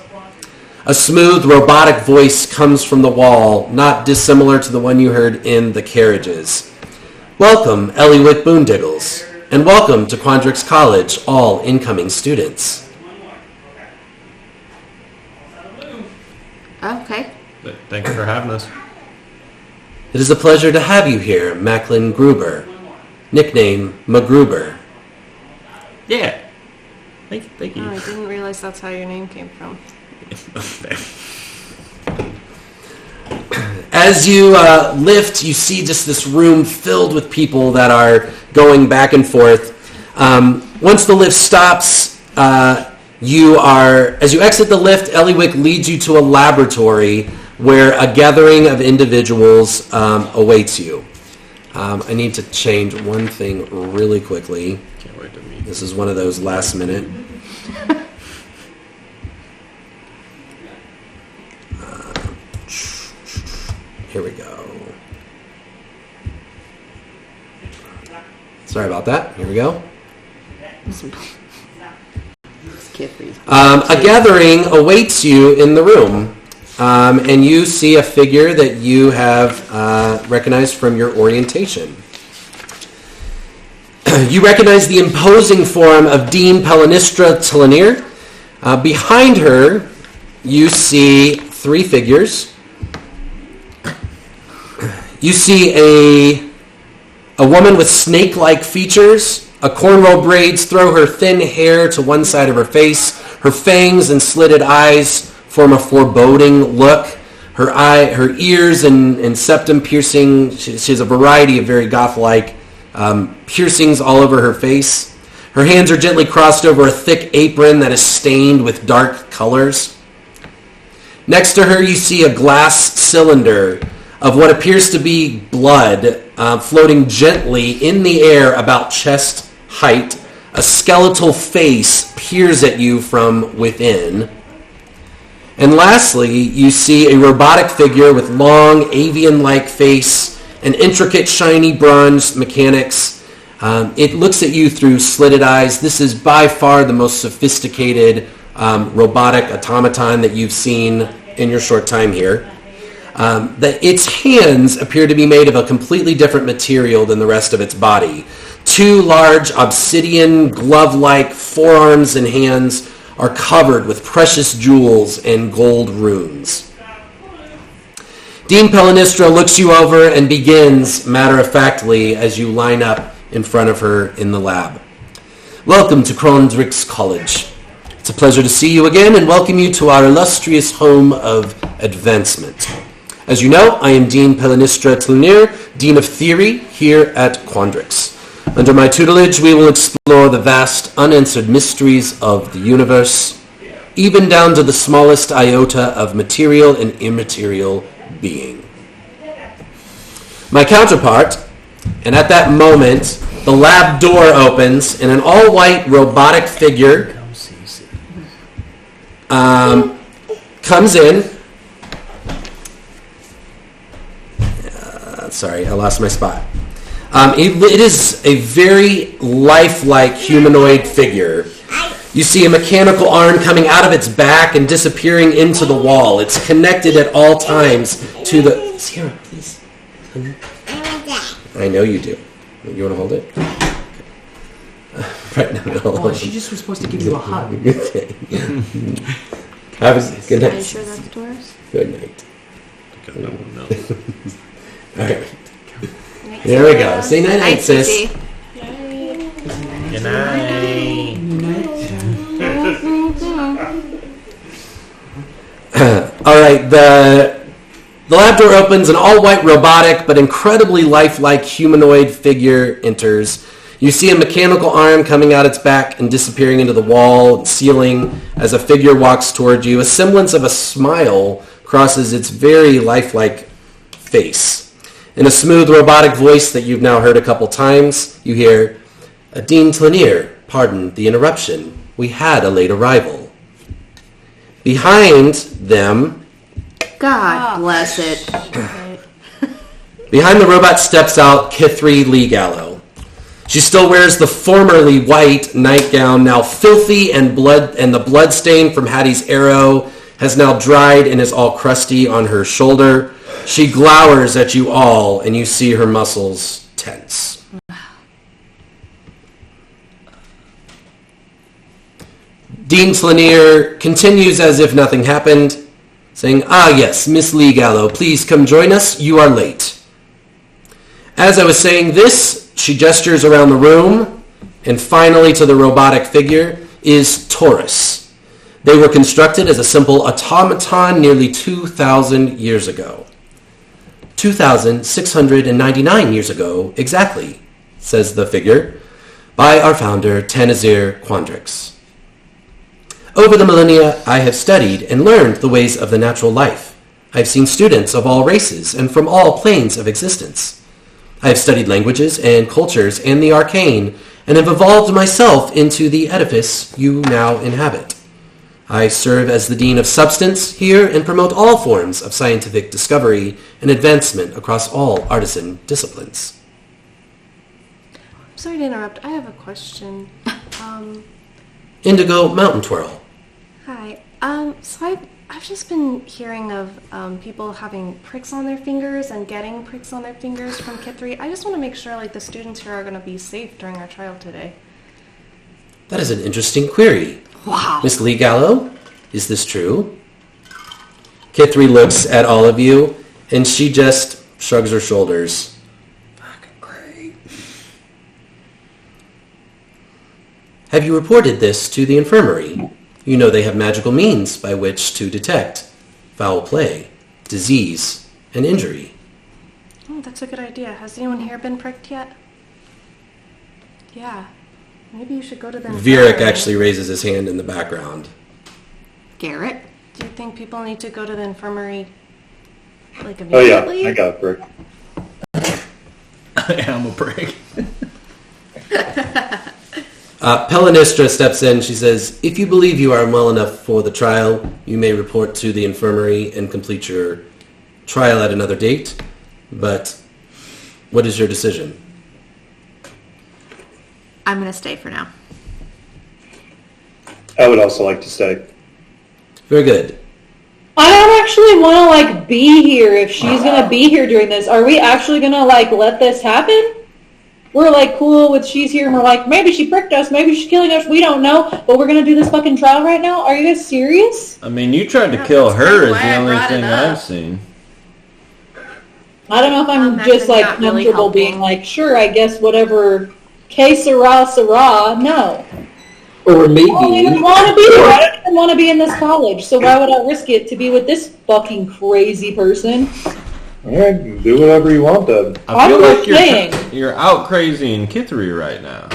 A smooth, robotic voice comes from the wall, not dissimilar to the one you heard in the carriages. Welcome, Eliwick Boondiggles, and welcome to Quandrix College, all incoming students. Okay. Thanks for having us. It is a pleasure to have you here, Macklin Gruber, nickname MacGruber. Yeah. Thank you. Oh, I didn't realize that's how your name came from. As you lift, you see just this room filled with people that are going back and forth. Once the lift stops, as you exit the lift, Eliwick leads you to a laboratory where a gathering of individuals awaits you. I need to change one thing really quickly. Can't wait to meet. This is one of those last minute. Here we go. Sorry about that. Here we go. A gathering awaits you in the room. And you see a figure that you have recognized from your orientation. You recognize the imposing form of Dean Pelanistra Telenir. Behind her, you see three figures. You see a woman with snake-like features. A cornrow braids throw her thin hair to one side of her face. Her fangs and slitted eyes form a foreboding look. Her ears and septum piercing. She has a variety of very goth-like piercings all over her face. Her hands are gently crossed over a thick apron that is stained with dark colors. Next to her, you see a glass cylinder of what appears to be blood floating gently in the air about chest height. A skeletal face peers at you from within. And lastly, you see a robotic figure with long avian-like face and intricate shiny bronze mechanics. It looks at you through slitted eyes. This is by far the most sophisticated robotic automaton that you've seen in your short time here. Its hands appear to be made of a completely different material than the rest of its body. Two large obsidian glove-like forearms and hands are covered with precious jewels and gold runes. Dean Pellinistra looks you over and begins, matter-of-factly, as you line up in front of her in the lab. Welcome to Quandrix College. It's a pleasure to see you again and welcome you to our illustrious home of advancement. As you know, I am Dean Pellinistra Tlunir, Dean of Theory here at Quandrix. Under my tutelage, we will explore the vast, unanswered mysteries of the universe, even down to the smallest iota of material and immaterial being. My counterpart, and at that moment, the lab door opens and an all-white robotic figure comes in. Sorry, I lost my spot. It is a very lifelike humanoid figure. You see a mechanical arm coming out of its back and disappearing into the wall. It's connected at all times to the... Sierra, please. I know you do. You want to hold it? Right now. Oh, she just was supposed to give you a hug. Okay. Have a good night. Are you sure that's yours? Good night. No one knows. All right. There we go. Say night-night, sis. Sissy. Good night. All right. The lab door opens. An all-white robotic but incredibly lifelike humanoid figure enters. You see a mechanical arm coming out its back and disappearing into the wall and ceiling as a figure walks toward you. A semblance of a smile crosses its very lifelike face. In a smooth robotic voice that you've now heard a couple times, you hear, Dean Tlunir, pardon the interruption. We had a late arrival. Behind them... God bless it. Behind the robot steps out Kithri Lee Gallo. She still wears the formerly white nightgown, now filthy and the blood stain from Hattie's arrow has now dried and is all crusty on her shoulder. She glowers at you all, and you see her muscles tense. Dean Tlunir continues as if nothing happened, saying, yes, Miss Lee Gallo, please come join us. You are late. As I was saying this, she gestures around the room, and finally to the robotic figure, is Taurus. They were constructed as a simple automaton nearly 2,000 years ago. 2,699 years ago, exactly, says the figure, by our founder, Tanazir Quandrix. Over the millennia, I have studied and learned the ways of the natural life. I have seen students of all races and from all planes of existence. I have studied languages and cultures and the arcane, and have evolved myself into the edifice you now inhabit. I serve as the Dean of Substance here and promote all forms of scientific discovery and advancement across all artisan disciplines. Sorry to interrupt. I have a question. Indigo Mountain Twirl. Hi. So I've just been hearing of people having pricks on their fingers and getting pricks on their fingers from Kithri. I just want to make sure the students here are going to be safe during our trial today. That is an interesting query. Wow. Miss Lee Gallo, is this true? Kithri looks at all of you, and she just shrugs her shoulders. Fucking great. Have you reported this to the infirmary? You know they have magical means by which to detect foul play, disease, and injury. Oh, that's a good idea. Has anyone here been pricked yet? Yeah. Maybe you should go to the Vieric infirmary. actually raises his hand in the background. Garrett? Do you think people need to go to the infirmary, like, Oh yeah, immediately? I got brick. I'm a prick. Pelanistra steps in. She says, if you believe you are well enough for the trial, you may report to the infirmary and complete your trial at another date. But what is your decision? I'm going to stay for now. I would also like to stay. Very good. I don't actually want to be here if she's gonna be here during this. Are we actually gonna let this happen? We're cool with she's here and we're maybe she pricked us, maybe she's killing us, we don't know, but we're gonna do this fucking trial right now? Are you guys serious? I mean, you tried to Yeah, kill that's her kinda is why the I only brought it thing up. I've seen. I don't know if I'm That just is not really comfortable being helping. sure, I guess whatever que sera, no. Or maybe. I don't even want to be here. I don't even want to be in this college, so why would I risk it to be with this fucking crazy person? Alright, do whatever you want then. I feel I'm like just saying. you're out crazy in Kithri right now.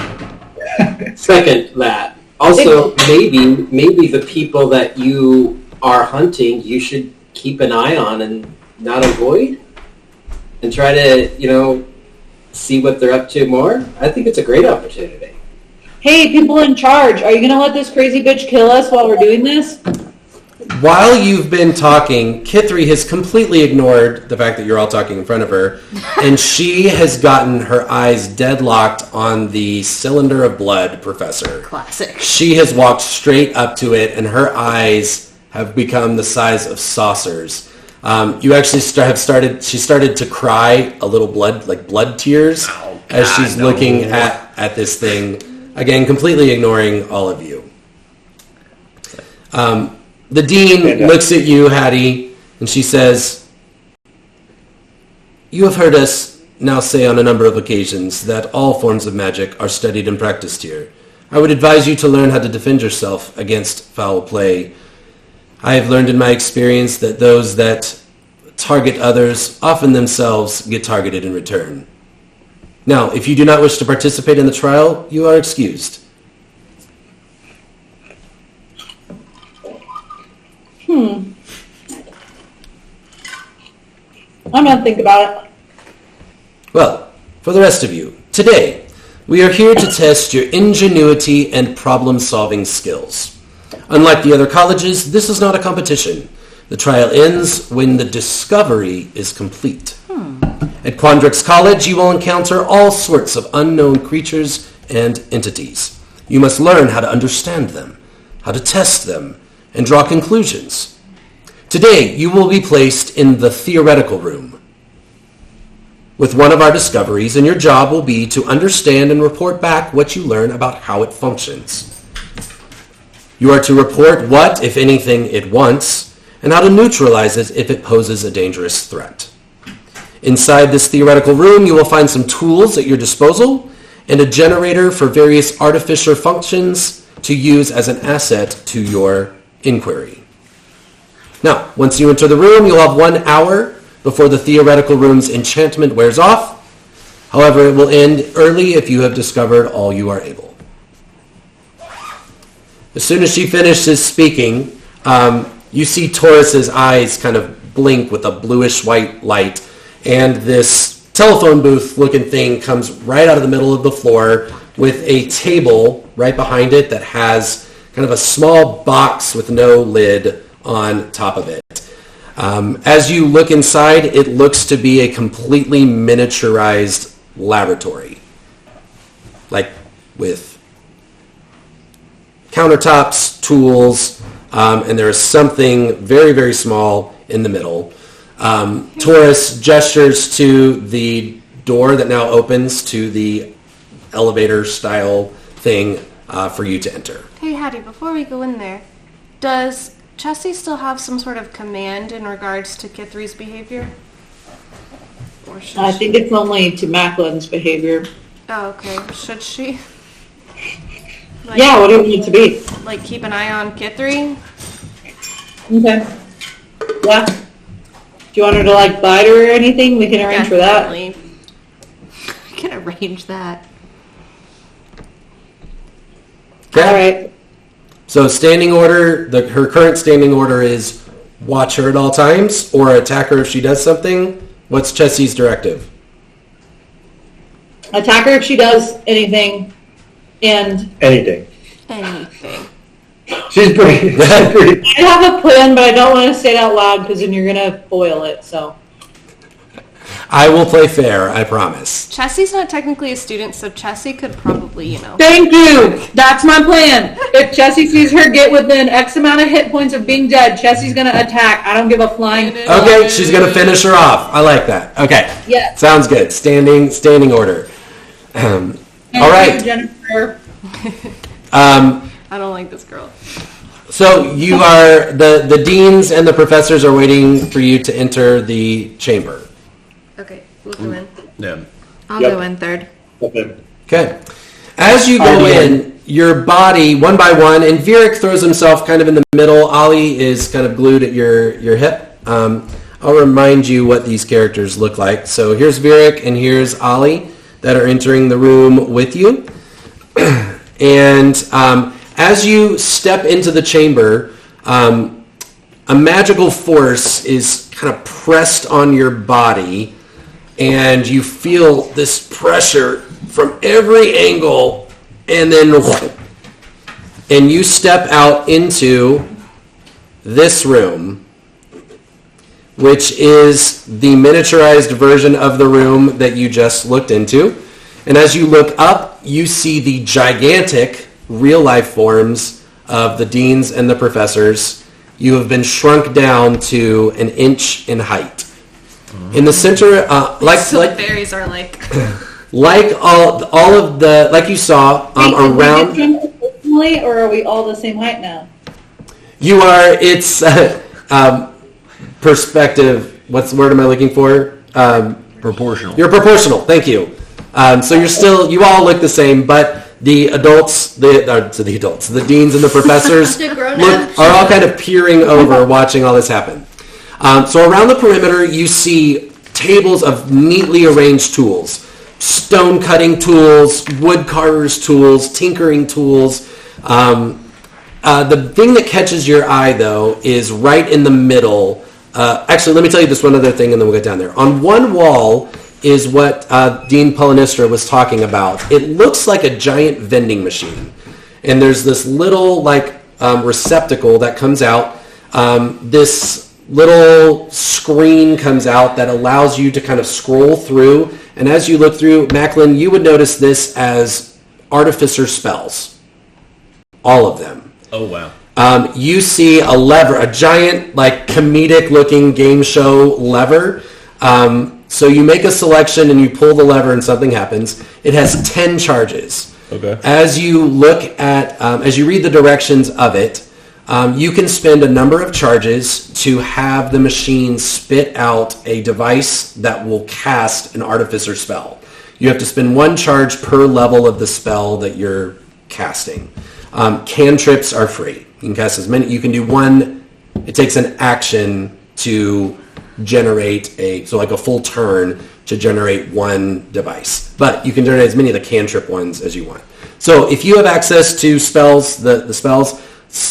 Second that. Also, maybe the people that you are hunting, you should keep an eye on and not avoid, and try to, see what they're up to more. I think it's a great opportunity. Hey, people in charge, are you going to let this crazy bitch kill us while we're doing this? While you've been talking, Kithri has completely ignored the fact that you're all talking in front of her, and she has gotten her eyes deadlocked on the cylinder of blood, Professor. Classic. She has walked straight up to it, and her eyes have become the size of saucers. You actually she started to cry a little blood tears as she's looking at this thing. Again, completely ignoring all of you. The dean looks at you, Hattie, and she says, you have heard us now say on a number of occasions that all forms of magic are studied and practiced here. I would advise you to learn how to defend yourself against foul play. I have learned in my experience that those that target others often themselves get targeted in return. Now, if you do not wish to participate in the trial, you are excused. I'm going to think about it. Well, for the rest of you, today, we are here to test your ingenuity and problem-solving skills. Unlike the other colleges, this is not a competition. The trial ends when the discovery is complete. At Quandrix College, you will encounter all sorts of unknown creatures and entities. You must learn how to understand them, how to test them, and draw conclusions. Today, you will be placed in the theoretical room with one of our discoveries, and your job will be to understand and report back what you learn about how it functions. You are to report what, if anything, it wants, and how to neutralize it if it poses a dangerous threat. Inside this theoretical room, you will find some tools at your disposal and a generator for various artificial functions to use as an asset to your inquiry. Now, once you enter the room, you'll have 1 hour before the theoretical room's enchantment wears off. However, it will end early if you have discovered all you are able. As soon as she finishes speaking, you see Taurus's eyes kind of blink with a bluish-white light, and this telephone booth-looking thing comes right out of the middle of the floor with a table right behind it that has kind of a small box with no lid on top of it. As you look inside, it looks to be a completely miniaturized laboratory, with countertops, tools, and there is something very, very small in the middle. Taurus gestures to the door that now opens to the elevator-style thing for you to enter. Hey, Hattie, before we go in there, does Chessie still have some sort of command in regards to Kithri's behavior? Or should I she? think it's only to Macklin's behavior. Oh, okay. Should she? Like, Yeah, what do you want it to be? Like keep an eye on Kithri. Okay. Yeah. Do you want her to like bite her or anything? We can arrange for that. Definitely. I can arrange that. Okay. All right. So standing order, her current standing order is watch her at all times or attack her if she does something. What's Chessie's directive? Attack her if she does anything, and Anything. Anything. She's pretty. I have a plan, but I don't want to say it out loud because then you're gonna foil it. So I will play fair, I promise. Chessie's not technically a student, so Chessie could probably, thank you. That's my plan. If Chessie sees her get within X amount of hit points of being dead, Chessie's gonna attack. I don't give a flying. Okay, she's gonna finish her off. I like that. Okay. Yes. Sounds good. Standing order. All right. Jennifer. I don't like this girl. So you are the deans and the professors are waiting for you to enter the chamber. Okay, we'll go in. Yeah. I'll Yep. go in third. Okay. As you go in, your body, one by one, and Vieric throws himself kind of in the middle. Ollie is kind of glued at your hip. I'll remind you what these characters look like. So here's Vieric and here's Ollie that are entering the room with you. And as you step into the chamber, a magical force is kind of pressed on your body, and you feel this pressure from every angle, and then and you step out into this room, which is the miniaturized version of the room that you just looked into. And as you look up, you see the gigantic real-life forms of the deans and the professors. You have been shrunk down to an inch in height. In the center, like Fairies are like... like all of the, like you saw around. Personally, or are we all the same height now? You are. It's perspective. What's the word am I looking for? Proportional. You're proportional. Thank you. So you're still. You all look the same, but the adults, the deans and the professors are all kind of peering over, watching all this happen. So around the perimeter, you see tables of neatly arranged tools. Stone cutting tools, wood carver's tools, tinkering tools. The thing that catches your eye, though, is right in the middle. Actually, let me tell you this one other thing, and then we'll get down there. On one wall is what Dean Polynistra was talking about. It looks like a giant vending machine. And there's this little receptacle that comes out. This little screen comes out that allows you to kind of scroll through. And as you look through, Macklin, you would notice this as artificer spells. All of them. Oh, wow. You see a lever, a giant, comedic-looking game show lever. So you make a selection and you pull the lever and something happens. It has 10 charges. Okay. As you look at, as you read the directions of it, you can spend a number of charges to have the machine spit out a device that will cast an artificer spell. You have to spend 1 charge per level of the spell that you're casting. Cantrips are free. You can cast as many. You can do one. It takes an action to generate a full turn to generate 1 device. But you can generate as many of the cantrip ones as you want. So if you have access to spells, the spells,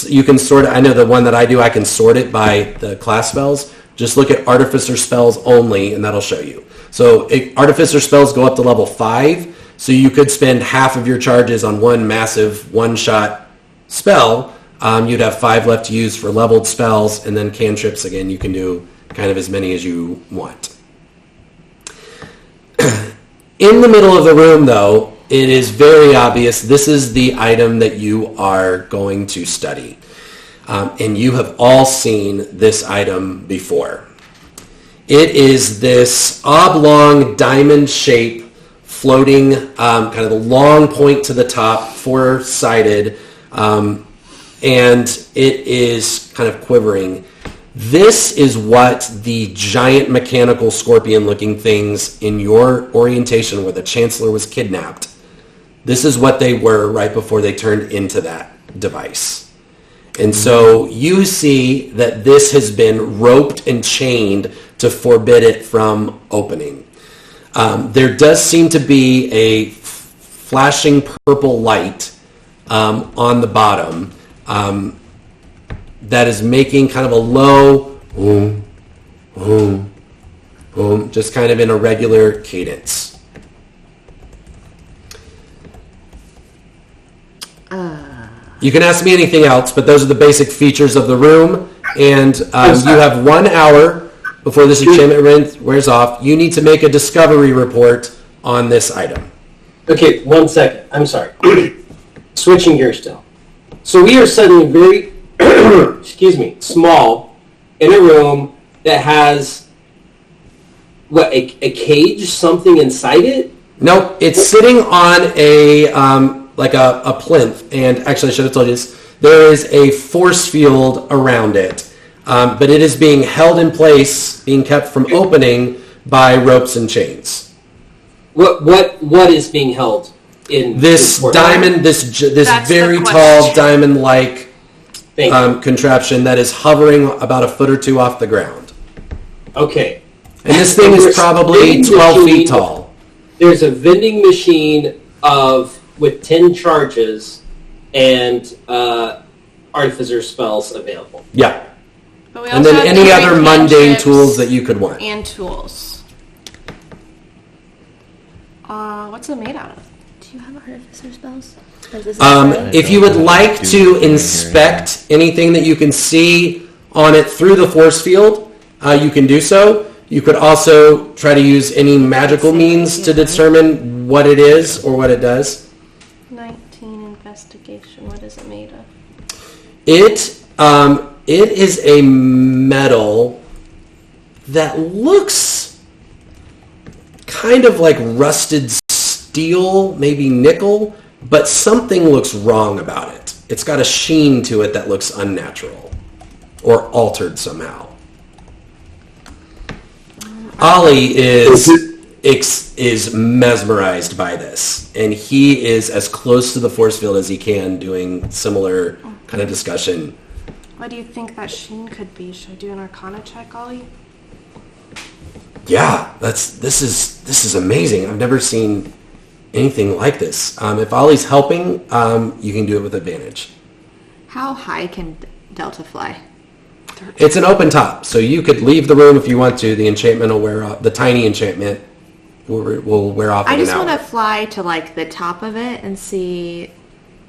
you can sort it. I know the one that I do, I can sort it by the class spells. Just look at artificer spells only, and that'll show you. So artificer spells go up to level 5, so you could spend half of your charges on one massive one-shot spell. You'd have 5 left to use for leveled spells, and then cantrips, again, you can do kind of as many as you want. In the middle of the room, though, it is very obvious this is the item that you are going to study. And you have all seen this item before. It is this oblong diamond shape floating, kind of the long point to the top, 4-sided, and it is kind of quivering. This is what the giant mechanical scorpion-looking things in your orientation where the Chancellor was kidnapped. This is what they were right before they turned into that device. And so you see that this has been roped and chained to forbid it from opening. There does seem to be a flashing purple light on the bottom that is making kind of a low boom, boom, boom, just kind of in a regular cadence. You can ask me anything else, but those are the basic features of the room. And you have 1 hour before this enchantment wears off. You need to make a discovery report on this item. Okay, 1 second. I'm sorry. Switching gears still. So we are suddenly very, excuse me, small in a room that has, what, a cage, something inside it? Nope, it's sitting on a like a plinth, and actually I should have told you this. There is a force field around it, but it is being held in place, being kept from opening by ropes and chains. What is being held in this diamond? This very tall diamond-like contraption that is hovering about a foot or two off the ground. Okay. And this thing is probably 12 feet tall. There's a vending machine with 10 charges and artificer spells available. Yeah. But we And also then have any other healing mundane cantrips tools that you could want. and tools. What's it made out of? Do you have artificer spells? If you would like to inspect anything that you can see on it through the force field, you can do so. You could also try to use any magical means to determine what it is or what it does. 19 investigation. What is it made of? It is a metal that looks kind of like rusted steel, maybe nickel, but something looks wrong about it. It's got a sheen to it that looks unnatural or altered somehow. Ollie is mesmerized by this, and he is as close to the force field as he can, doing similar kind of discussion. What do you think that sheen could be? Should I do an Arcana check, Ollie? Yeah, this is amazing. I've never seen anything like this. If Ollie's helping, you can do it with advantage. How high can Delta fly? It's an open top, so you could leave the room if you want to. The enchantment will wear off. The tiny enchantment will wear off in I just an hour. want to fly to like the top of it and see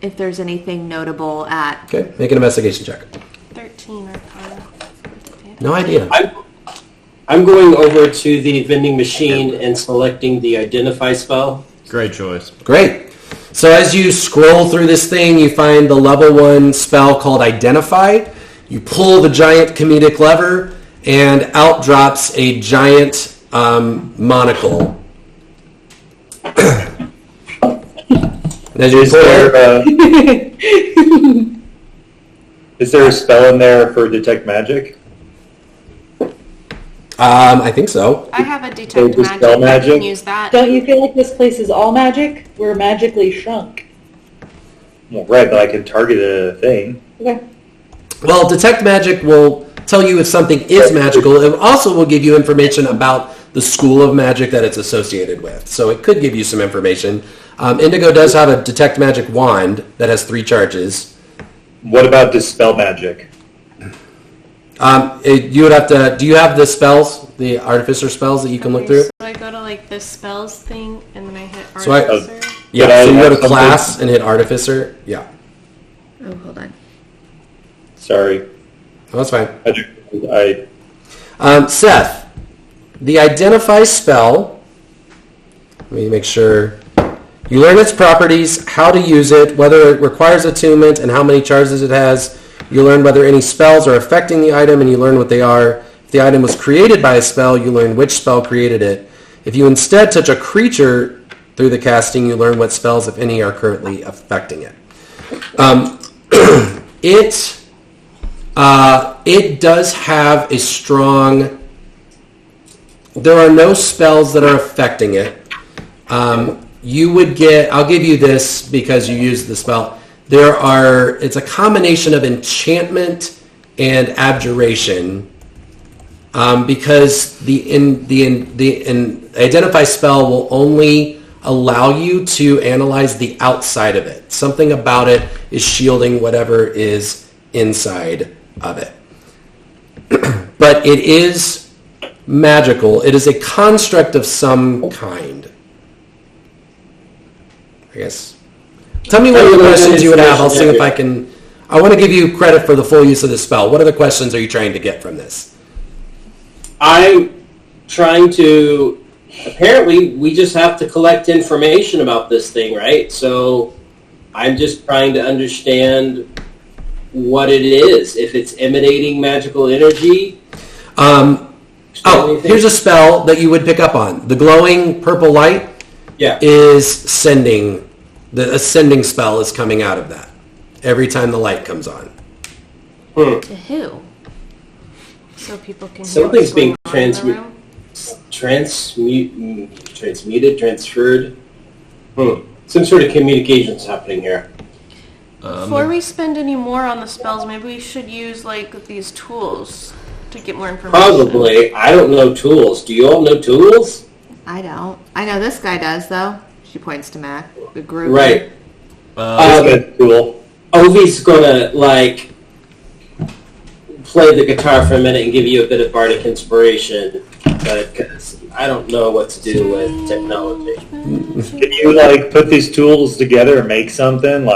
if there's anything notable at. Okay, make an investigation check. 13 Arcana. No idea. I'm going over to the vending machine and selecting the identify spell. Great choice. Great. So as you scroll through this thing, you find the level 1 spell called Identify. You pull the giant comedic lever, and out drops a giant monocle. As you Is there a spell in there for detect magic? I think so. I have a detect Dispel magic. I magic? can use that. Don't you feel like this place is all magic? We're magically shrunk. Well, right, but I can target a thing. Okay. Well, detect magic will tell you if something is magical. It also will give you information about the school of magic that it's associated with. So it could give you some information. Indigo does have a detect magic wand that has 3 charges. What about dispel magic? You would have to. Do you have the spells, the artificer spells that you can look through? So I go to like the spells thing and then I hit So artificer. Yeah. Could I So you go have to something- class and hit artificer. Yeah. Oh, hold on. Sorry. Oh, that's fine. I Seth, the identify spell. Let me make sure. You learn its properties, how to use it, whether it requires attunement, and how many charges it has. You learn whether any spells are affecting the item, and you learn what they are. If the item was created by a spell, you learn which spell created it. If you instead touch a creature through the casting, you learn what spells, if any, are currently affecting it. It does have a strong... There are no spells that are affecting it. you would get, I'll give you this because you used the spell. It's a combination of enchantment and abjuration, because the identify spell will only allow you to analyze the outside of it. Something about it is shielding whatever is inside of it. But it is magical. It is a construct of some kind. I guess. Tell me what other questions you would have. I'll see if I can. I want to give you credit for the full use of the spell. What other questions are you trying to get from this? I'm trying to. Apparently, we just have to collect information about this thing, right? So I'm just trying to understand what it is. If it's emanating magical energy. Here's a spell that you would pick up on. The glowing purple light is sending. The ascending spell is coming out of that every time the light comes on. To who? So people can hear Something's being transmuted, transferred. Some sort of communication's happening here. Before we spend any more on the spells, maybe we should use like these tools to get more information. Probably. I don't know tools. Do you all know tools? I don't. I know this guy does, though. She points to Mac. The group. Right. That's cool. Ovi's gonna play the guitar for a minute and give you a bit of bardic inspiration, but because I don't know what to do with technology. Can you put these tools together and make something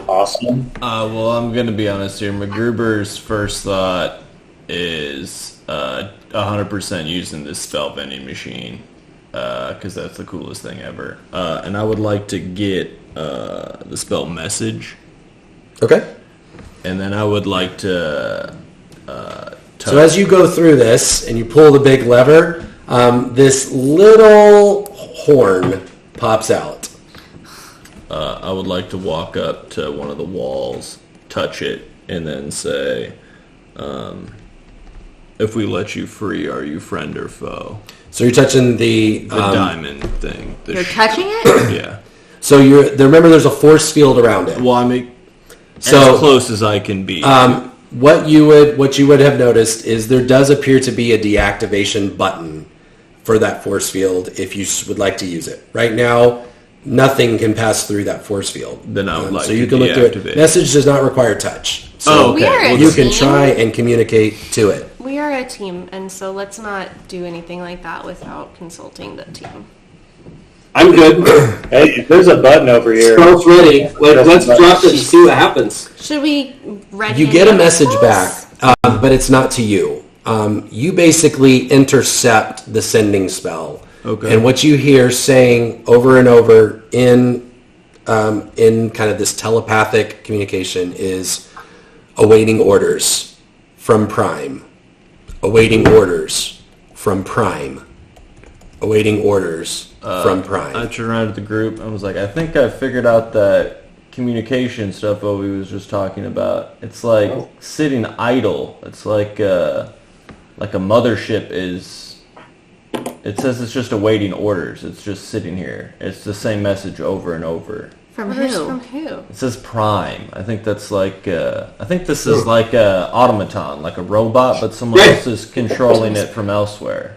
awesome? Well, I'm gonna be honest here. MacGruber's first thought is 100% using this spell vending machine, because that's the coolest thing ever. And I would like to get the spell message. Okay. And then I would like to So as you go through this and you pull the big lever, this little horn pops out. I would like to walk up to one of the walls, touch it, and then say, if we let you free, are you friend or foe? So you're touching the diamond thing. You're touching it? Yeah. So remember there's a force field around it. Well, I mean, as close as I can be. What you would have noticed is there does appear to be a deactivation button for that force field if you would like to use it. Right now, nothing can pass through that force field. Then I would like so to you can look through it. deactivate. Message does not require touch. So We are a you can team. try and communicate to it. We are a team, and so let's not do anything like that without consulting the team. I'm good. Hey, there's a button over here. Spell's ready. Let's drop it and see what happens. Should we read You get a message back, but it's not to you. You basically intercept the sending spell. Okay. And what you hear saying over and over in kind of this telepathic communication is awaiting orders from Prime. Awaiting orders from Prime. Awaiting orders from Prime. I turned around to the group and was like, I think I figured out that communication stuff Ovi was just talking about. It's like sitting idle. It's like a mothership is... It says it's just awaiting orders. It's just sitting here. It's the same message over and over. From Orders who? from who? It says Prime. I think that's I think this is like a automaton, like a robot, but someone else is controlling it from elsewhere.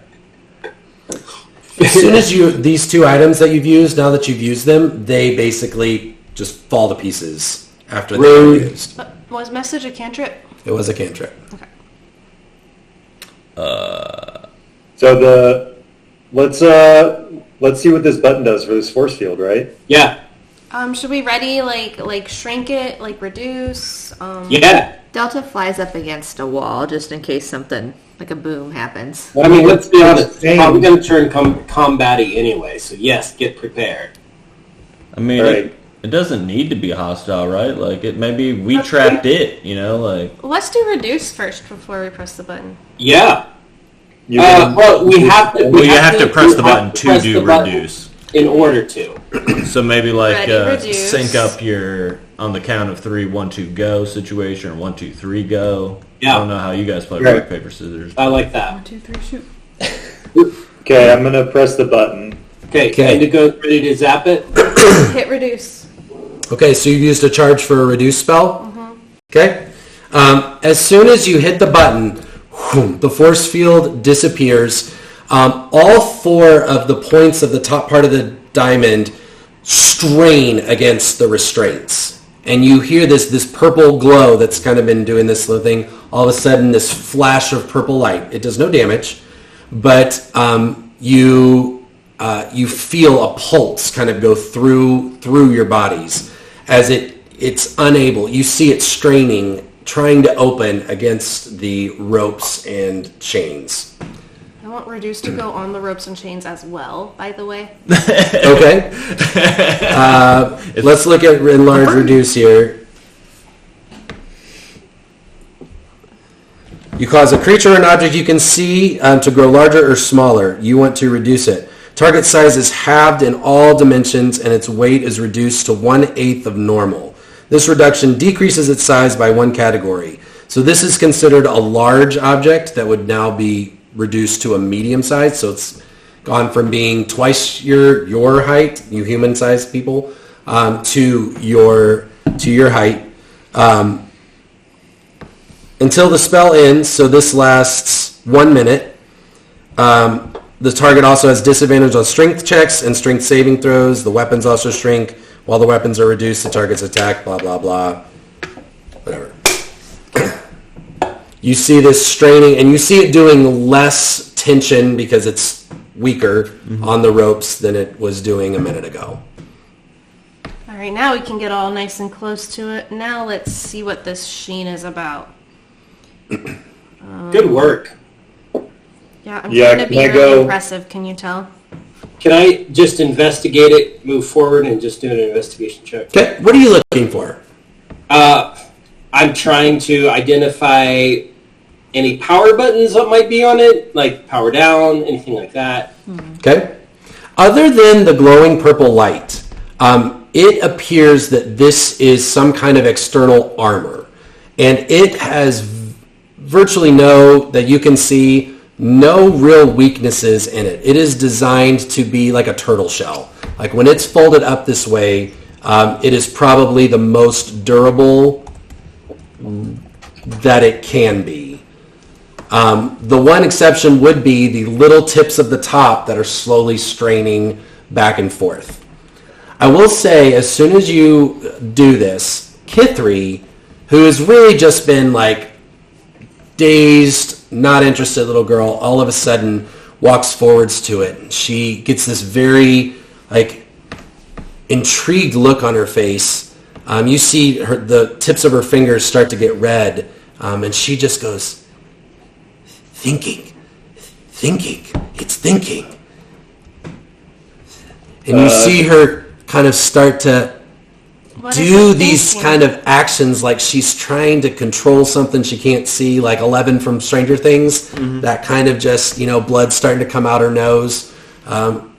As soon as these two items that you've used, now that you've used them, they basically just fall to pieces after they were used. Was message a cantrip? It was a cantrip. Okay. So let's see what this button does for this force field, right? Yeah. Should we ready like shrink it, like reduce? Yeah. Delta flies up against a wall just in case something like a boom happens. I mean, let's be honest. It's probably going to turn combat-y anyway, so yes, get prepared. I mean, Right. it doesn't need to be hostile, right? Like, maybe we trapped it, like... Let's do reduce first before we press the button. Yeah. You can- Well, we have to. Well, you have to press the button to press do the button reduce. in order to. So maybe Ready, reduce. sync up your on the count of 3, 1, 2, go situation, or 1, 2, 3, go. Yeah. I don't know how you guys play Right. rock, paper, scissors. I like that. 1, 2, 3, shoot. Okay, I'm gonna press the button. Okay. Indigo's ready to zap it. Hit reduce. Okay, so you used a charge for a reduce spell? Okay. As soon as you hit the button, the force field disappears. All 4 of the points of the top part of the diamond strain against the restraints. And you hear this purple glow that's kind of been doing this little thing. All of a sudden, this flash of purple light. It does no damage, but you feel a pulse kind of go through your bodies as it's unable. You see it straining, trying to open against the ropes and chains. I want reduce to go on the ropes and chains as well, by the way. Okay. Let's look at enlarge reduce here. You cause a creature or an object you can see to grow larger or smaller. You want to reduce it. Target size is halved in all dimensions and its weight is reduced to 1/8 of normal. This reduction decreases its size by 1 category. So this is considered a large object that would now be reduced to a medium size. So it's gone from being twice your height, you human-sized people, to your height. Until the spell ends, so this lasts 1 minute. The target also has disadvantage on strength checks and strength saving throws. The weapons also shrink. While the weapons are reduced, the target's attack, blah, blah, blah. Whatever. You see this straining, and you see it doing less tension because it's weaker on the ropes than it was doing a minute ago. All right, now we can get all nice and close to it. Now let's see what this sheen is about. Good work. Yeah, I'm trying to be really impressive. Can you tell? Can I just investigate it, move forward, and just do an investigation check? Okay, what are you looking for? I'm trying to identify any power buttons that might be on it, like power down, anything like that. Okay. Other than the glowing purple light, it appears that this is some kind of external armor. And it has virtually that you can see, no real weaknesses in it. It is designed to be like a turtle shell. Like when it's folded up this way, it is probably the most durable that it can be. The one exception would be the little tips of the top that are slowly straining back and forth. I will say, as soon as you do this, Kithri, who has really just been like dazed, not interested little girl, all of a sudden walks forwards to it. She gets this very like intrigued look on her face. You see the tips of her fingers start to get red, and she just goes, thinking, it's thinking. And you see her kind of start to do these kind of actions like she's trying to control something she can't see, like 11 from Stranger Things. That kind of just, blood starting to come out her nose,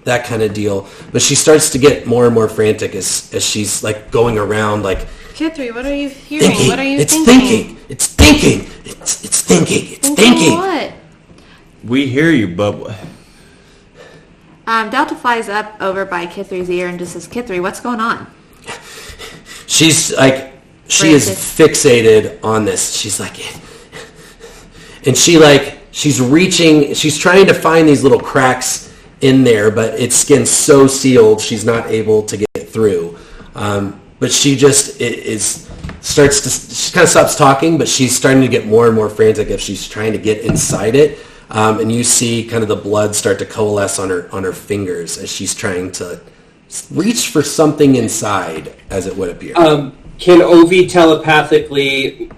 that kind of deal. But she starts to get more and more frantic as she's like going around like, Kithri, what are you hearing? thinking. What are you It's thinking? It's thinking. It's thinking. It's thinking. What? We hear you, bub. Delta flies up over by Kithri's ear and just says, Kithri, what's going on? She's like, she is fixated on this. She's like, and she's reaching, she's trying to find these little cracks in there, but its skin's so sealed, she's not able to get through. But she just she kind of stops talking, but she's starting to get more and more frantic as she's trying to get inside it. And you see kind of the blood start to coalesce on her fingers as she's trying to reach for something inside, as it would appear. Can Ovi telepathically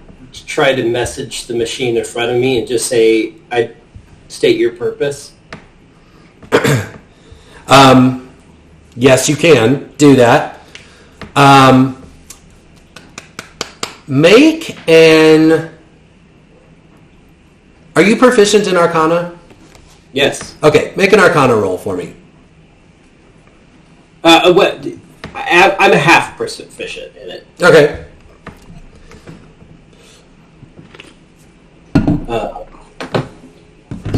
try to message the machine in front of me and just say, I state your purpose? Yes, you can do that. Make an... Are you proficient in Arcana? Yes. Okay, make an Arcana roll for me. What? I'm a half proficient in it. Okay.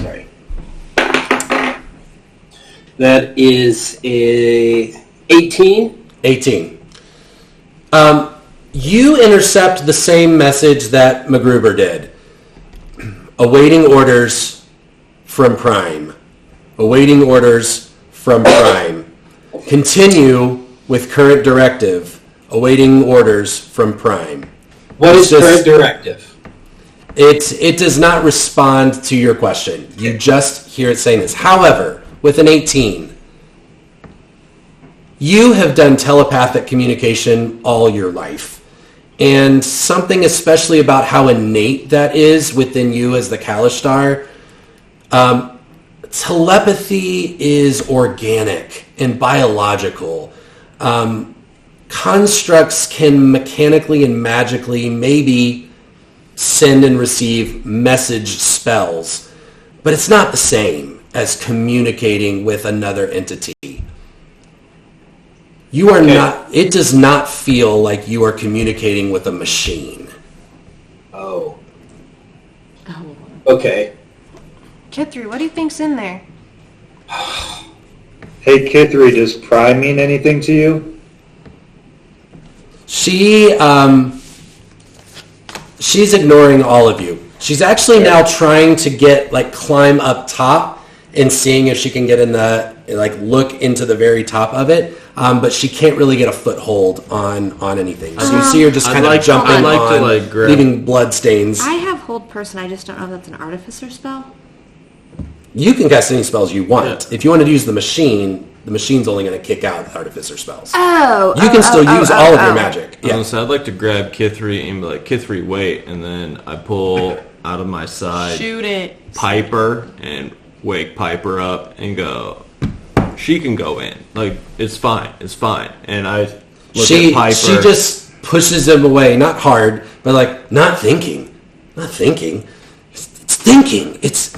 Sorry. That is a 18. 18. You intercept the same message that MacGruber did. Awaiting orders from Prime. Awaiting orders from Prime. Continue with current directive. Awaiting orders from Prime. What is current directive? It does not respond to your question. You just hear it saying this. However, with an 18, you have done telepathic communication all your life. And something especially about how innate that is within you as the Kalishtar, telepathy is organic and biological. Constructs can mechanically and magically maybe send and receive message spells, but it's not the same as communicating with another entity. You are not, it does not feel like you are communicating with a machine. Oh. Okay. Kithri, what do you think's in there? Hey, Kithri, does Prime mean anything to you? She's ignoring all of you. She's actually now trying to climb up top and seeing if she can get in look into the very top of it. But she can't really get a foothold on anything. So you see her just kind of jumping on, leaving blood stains. I have hold person. I just don't know if that's an artificer spell. You can cast any spells you want. If you want to use the machine's only going to kick out artificer spells. You can still use all of your magic. Yeah. So I'd like to grab Kithri and be like, Kithri, wait. And then I pull out of my side. Shoot it. Piper and wake Piper up and go, she can go in. Like, it's fine. It's fine. And I look at Piper. She just pushes him away. Not hard, but not thinking. Not thinking. It's thinking. It's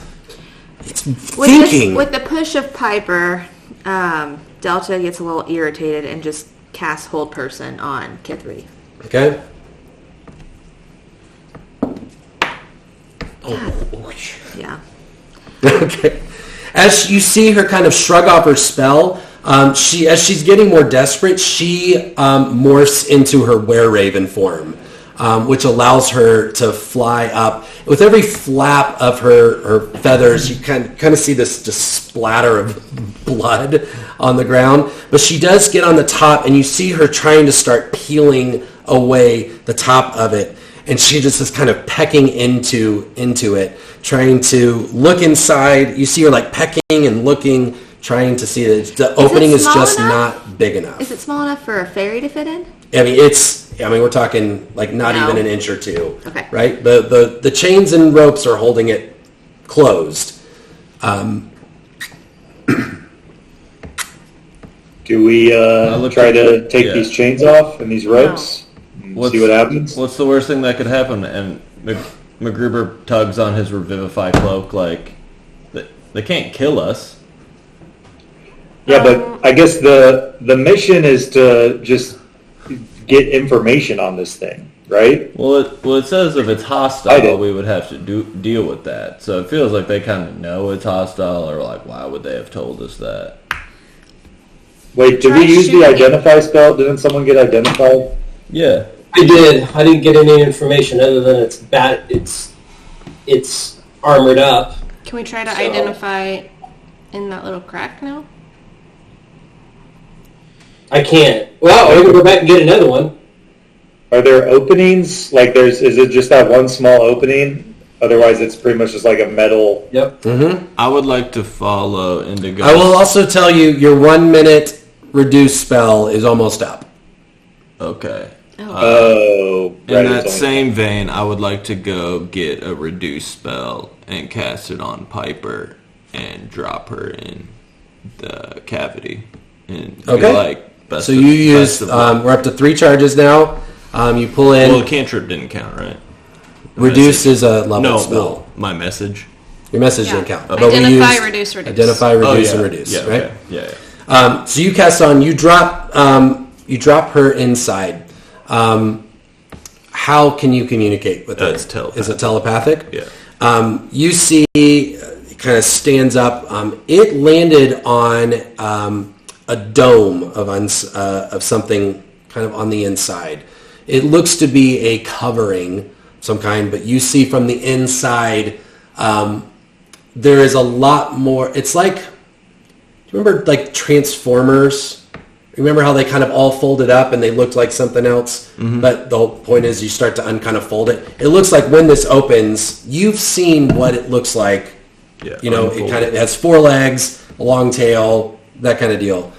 thinking. With the push of Piper, Delta gets a little irritated and just casts hold person on Kithri. Okay. Yeah. Okay. As you see her kind of shrug off her spell, as she's getting more desperate, she morphs into her were-raven form, which allows her to fly up. With every flap of her feathers, you kind of see this just splatter of blood on the ground. But she does get on the top, and you see her trying to start peeling away the top of it. And she just is kind of pecking into it, trying to look inside. You see her pecking and looking, trying to see that the opening is just not big enough. Is it small enough for a fairy to fit in? I mean, we're talking not even an inch or two. Okay. Right? The chains and ropes are holding it closed. Do we try to take these chains off and these ropes? See what happens? What's the worst thing that could happen? And MacGruber tugs on his Revivify cloak, they can't kill us. Yeah, but I guess the mission is to just get information on this thing, right? Well, it says if it's hostile, we would have to deal with that. So it feels like they kind of know it's hostile, or why would they have told us that? Wait, did we use the identify spell? Didn't someone get identified? Yeah. I did. I didn't get any information other than it's bad. It's armored up. Can we try to identify in that little crack now? I can't. Well, we're going to go back and get another one. Are there openings? Is it just that one small opening? Otherwise, it's pretty much just like a metal... Yep. Mm-hmm. I would like to follow Indigo. I will also tell you, your 1 minute reduce spell is almost up. Okay. Right, in that same vein, I would like to go get a reduce spell and cast it on Piper and drop her in the cavity. And okay. So you use, we're up to 3 charges now. You pull in... Well, cantrip didn't count, right? Reduce is a level spell. No, my message. Your message didn't count. But identify, reduce, reduce. Identify, reduce, and reduce, yeah, right? Okay. Yeah. So you cast on, you drop her inside. How can you communicate with her? It's telepathic. Is it telepathic? Yeah. You see kind of stands up. It landed on a dome of something kind of on the inside. It looks to be a covering of some kind, but you see from the inside there is a lot more. It's like, do you remember like Transformers? Remember how they kind of all folded up and they looked like something else? Mm-hmm. But the whole point is you start to unfold it. It looks like when this opens, you've seen what it looks like. Yeah, you know, it has 4 legs, a long tail, that kind of deal.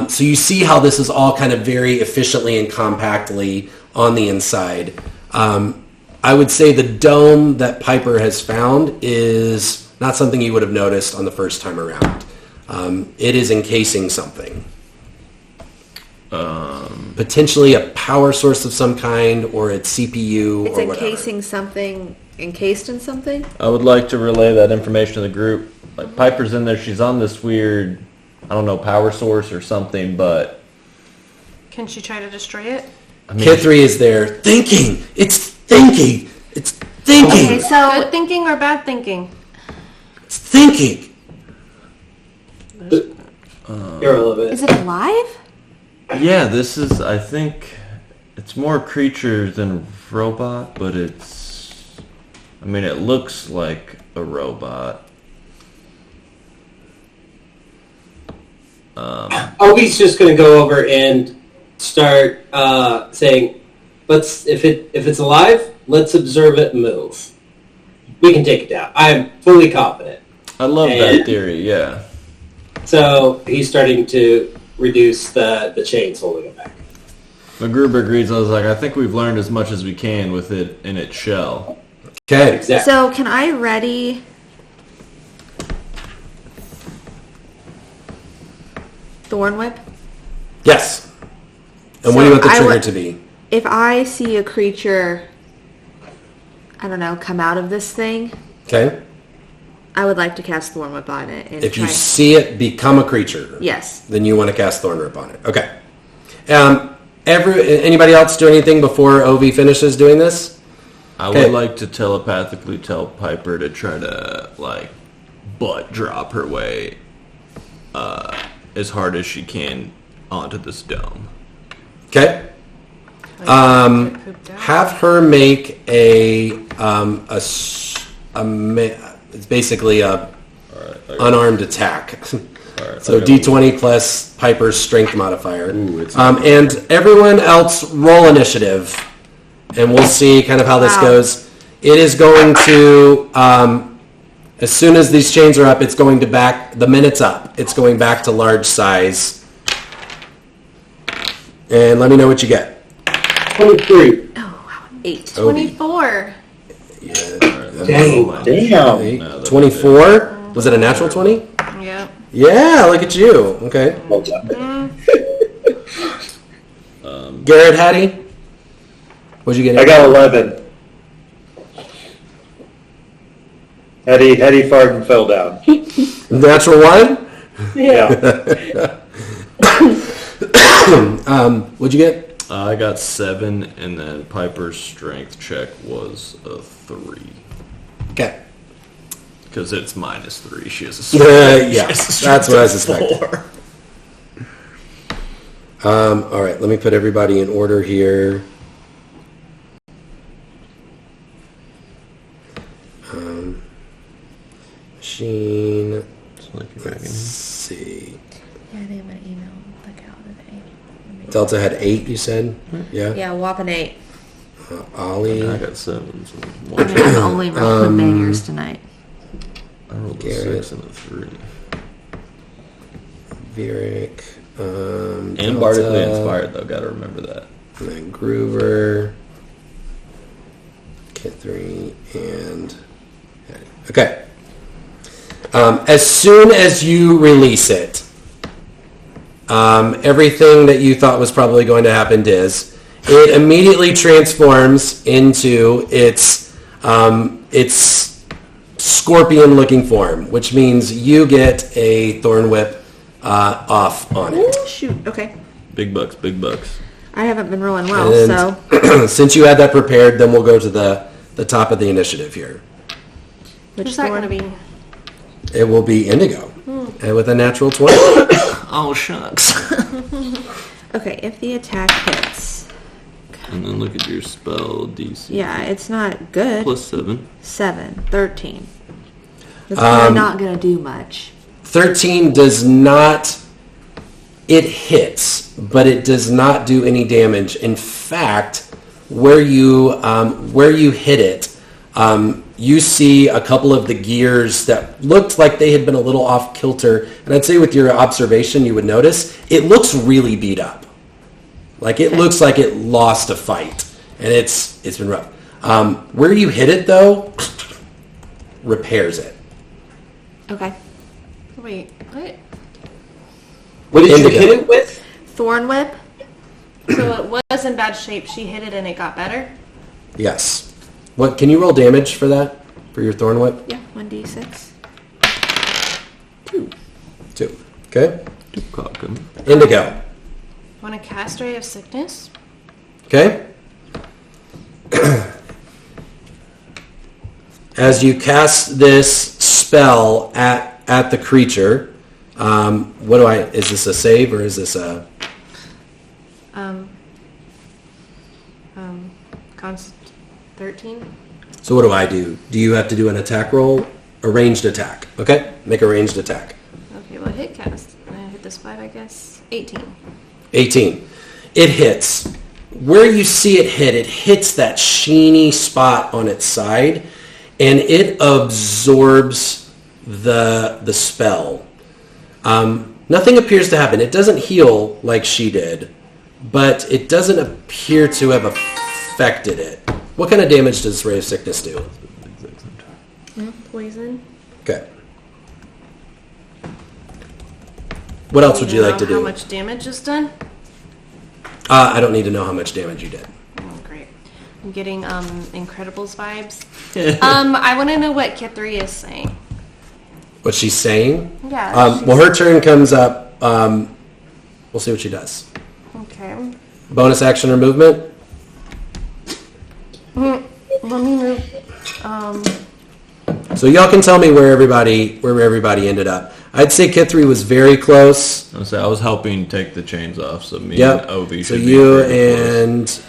So you see how this is all kind of very efficiently and compactly on the inside. I would say the dome that Piper has found is not something you would have noticed on the first time around. It is encasing something. Potentially a power source of some kind, or its CPU, it's or whatever. encasing something, encased in something? I would like to relay that information to the group. Like, Piper's in there, she's on this weird, I don't know, power source or something, but... Can she try to destroy it? I mean, K3 is there thinking. It's thinking. It's thinking. Okay, so... Good thinking or bad thinking? It's thinking. Irrelevant. Is it alive? Yeah, this is, I think, it's more creature than robot, but it's, I mean, it looks like a robot. Obi's just going to go over and start saying, "Let's if it's alive, let's observe it move. We can take it down. I'm fully confident." I love that theory, yeah. So he's starting to reduce the chains holding it back. MacGruber agrees. I was like, I think we've learned as much as we can with it in its shell. Okay. Exactly. So can I ready... Thorn Whip? Yes. And what do you want the trigger to be? If I see a creature, I don't know, come out of this thing, Okay. I would like to cast Thorn Whip on it. And If you see it become a creature, yes, then you want to cast Thorn Whip on it. Okay. Anybody else do anything before Ovi finishes doing this? I would like to telepathically tell Piper to try to, like, butt drop her way as hard as she can onto this dome. Okay. Have her make it's basically a unarmed attack. So D20 plus Piper's strength modifier. Ooh, and everyone else roll initiative. And we'll see kind of how this goes. It is going to, as soon as these chains are up, it's going to the minute's up. It's going back to large size. And let me know what you get. 23. Oh, wow. 8. 24. Yeah. Damn. 24? Was it a natural 20? Yeah. Yeah, look at you. Okay. Well done. Garrett, Hattie? What'd you get? I got 11. Eddie farted and fell down. Natural 1? Yeah. What'd you get? I got 7, and then Piper's strength check was a 3. Okay. Because it's -3. She has a strength. Yeah, that's what I suspected. 4. All right, let me put everybody in order here. Machine. Let's see. Yeah, I think I'm going to email the gal today. Delta had 8, you said? Yeah? Yeah, whopping 8. Ollie. I got 7. So I mean, I'm only rolling bangers tonight. I rolled a Garrett. 6 and a 3. Vierick. And Delta, bardically inspired, though. Got to remember that. And then Groover. Kit 3 and... Okay. As soon as you release it, everything that you thought was probably going to happen does. It immediately transforms into its scorpion-looking form, which means you get a Thorn Whip off on it. Ooh, shoot. Okay. Big bucks, big bucks. I haven't been rolling well, And so... since you had that prepared, then we'll go to the top of the initiative here. Which Who's that Thorn? going to be? It will be Indigo. And with a natural 20. Oh, shucks. Okay, if the attack hits. And then look at your spell DC. Yeah, it's not good. Plus 7. 7, 13. That's probably not going to do much. 13 does not... It hits, but it does not do any damage. In fact, where you hit it, you see a couple of the gears that looked like they had been a little off kilter. And I'd say with your observation, you would notice it looks really beat up. Like it looks like it lost a fight, and it's been rough. Where you hit it though, repairs it. Okay. Wait, what? What did Indigo. you hit it with? Thorn Whip. So it was in bad shape. She hit it and it got better? Yes. What? Can you roll damage for that? For your Thorn Whip? Yeah, 1d6. 2. Okay. Cock Indigo. Want to cast Ray of Sickness? Okay. As you cast this spell at the creature, what do I? Is this a save or is this a? Const 13? So what do I do? Do you have to do an attack roll? A ranged attack. Okay. Make a ranged attack. Okay, well, hit cast. I hit this 5, I guess. 18. 18. It hits. Where you see it hits that sheeny spot on its side, and it absorbs the spell. Nothing appears to happen. It doesn't heal like she did, but it doesn't appear to have affected it. What kind of damage does Ray of Sickness do? Poison. Okay. What else would you like to do? How much damage is done? I don't need to know how much damage you did. Oh, great. I'm getting Incredibles vibes. I want to know what Kithri is saying. What she's saying? Yeah. Well, her turn comes up. We'll see what she does. Okay. Bonus action or movement? Let me move. So y'all can tell me where everybody ended up. I'd say Kithri was very close. I was helping take the chains off, so me Yep. and Ovi So should you be pretty close. and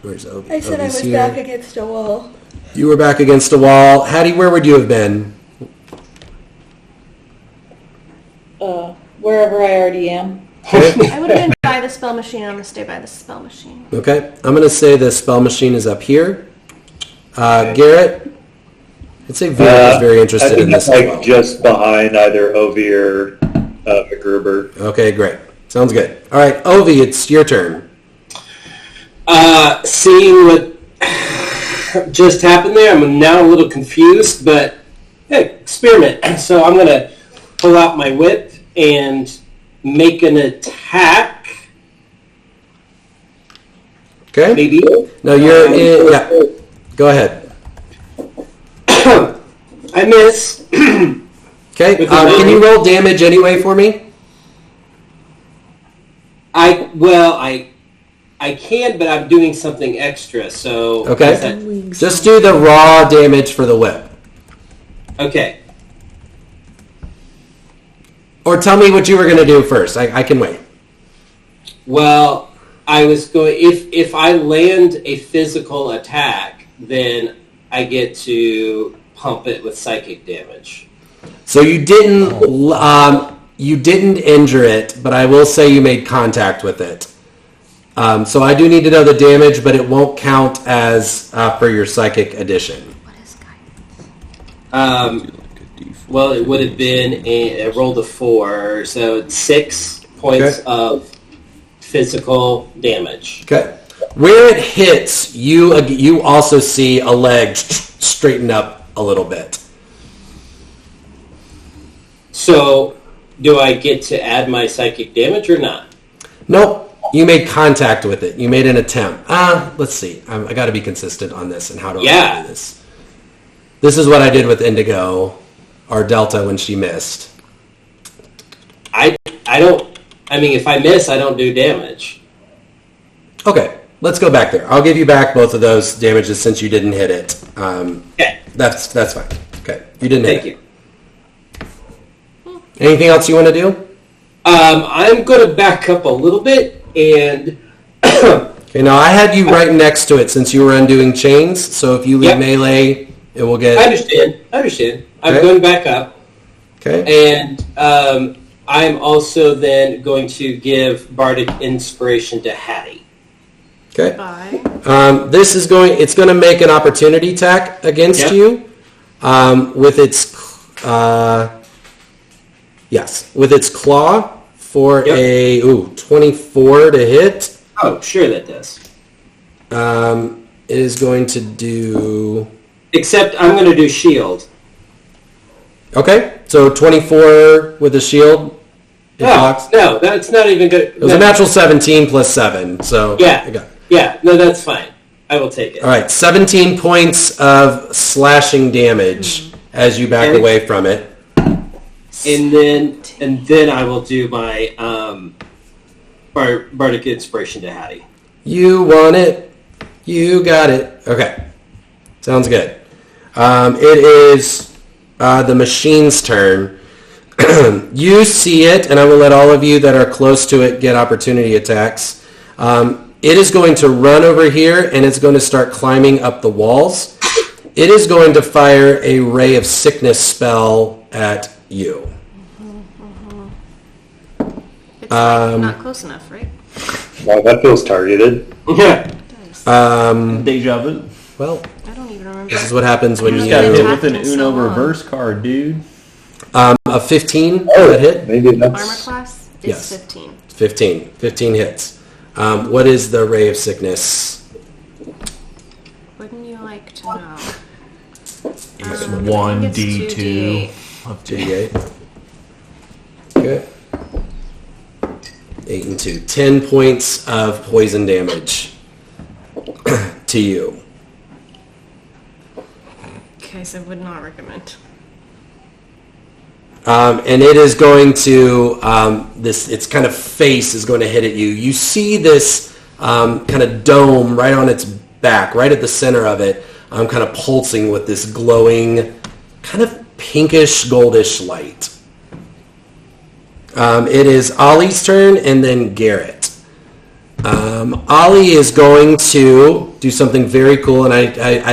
where's Ovi? I said I Ovi's was here. back against a wall. You were back against a wall. Hattie, where would you have been? Wherever I already am. I would have been by the spell machine. I'm going to stay by the spell machine. Okay, I'm going to say the spell machine is up here. Garrett, I'd say Vera is very I interested think in this I'm as like well. just behind either Ovi or McGruber. Okay, great. Sounds good. All right, Ovi, it's your turn. Seeing what just happened there, I'm now a little confused, but hey, experiment. So I'm going to pull out my whip and make an attack. Okay. Maybe. No, you're in. Yeah. Go ahead. I miss. Okay. With the Can you nine. roll damage anyway for me? I can, but I'm doing something extra. So Okay. is that- Just do the raw damage for the whip. okay. Or tell me what you were going to do first. I can wait. Well, I was going. If I land a physical attack, then I get to pump it with psychic damage. So you didn't injure it, but I will say you made contact with it. So I do need to know the damage, but it won't count as for your psychic addition. What is guidance? Well, it would have been I rolled a 4, so it's 6 points Okay. of physical damage. Okay. Where it hits, you also see a leg straighten up a little bit. So, do I get to add my psychic damage or not? Nope. You made contact with it. You made an attempt. Let's see. I got to be consistent on this and how do I do this. This is what I did with Indigo, or Delta, when she missed. I don't. I mean, if I miss, I don't do damage. Okay. Let's go back there. I'll give you back both of those damages since you didn't hit it. Okay. That's fine. Okay. You didn't hit Thank it. you. Anything else you want to do? I'm going to back up a little bit and... Okay, now I had you right next to it since you were undoing chains, so if you leave melee, it will get... I understand. I'm Okay. going back up. Okay. And I'm also then going to give Bardic Inspiration to Hattie. Okay. Bye. It's going to make an opportunity attack against you with its... with its claw for a 24 to hit. Oh, sure that does. It is going to do... Except I'm going to do shield. Okay, so 24 with a shield. No, that's not even good. It was a natural 17 plus 7, so... Yeah, no, that's fine. I will take it. All right, 17 points of slashing damage as you back away from it. And then I will do my Bardic Inspiration to Hattie. You want it. You got it. Okay. Sounds good. It is the machine's turn. You see it, and I will let all of you that are close to it get opportunity attacks. It is going to run over here, and it's going to start climbing up the walls. It is going to fire a Ray of Sickness spell at you. It's not close enough, right? Wow, that feels targeted. Yeah. Deja vu. Well, I don't even remember. this is what happens when You you... just got hit Attacked with an in so Uno long. reverse card, dude. A 15 that hit? Maybe Armor that's... class is Yes. 15. 15. 15 hits. What is the Ray of Sickness? Wouldn't you like to know? It's I think 1d2 2d8. of 2. 2d8. Okay. 8 and 2. 10 points of poison damage to you. Okay, so would not recommend. And it is going to, its kind of face is going to hit at you. You see this kind of dome right on its back, right at the center of it, kind of pulsing with this glowing, kind of pinkish, goldish light. It is Ollie's turn, and then Garrett. Ollie is going to do something very cool, and I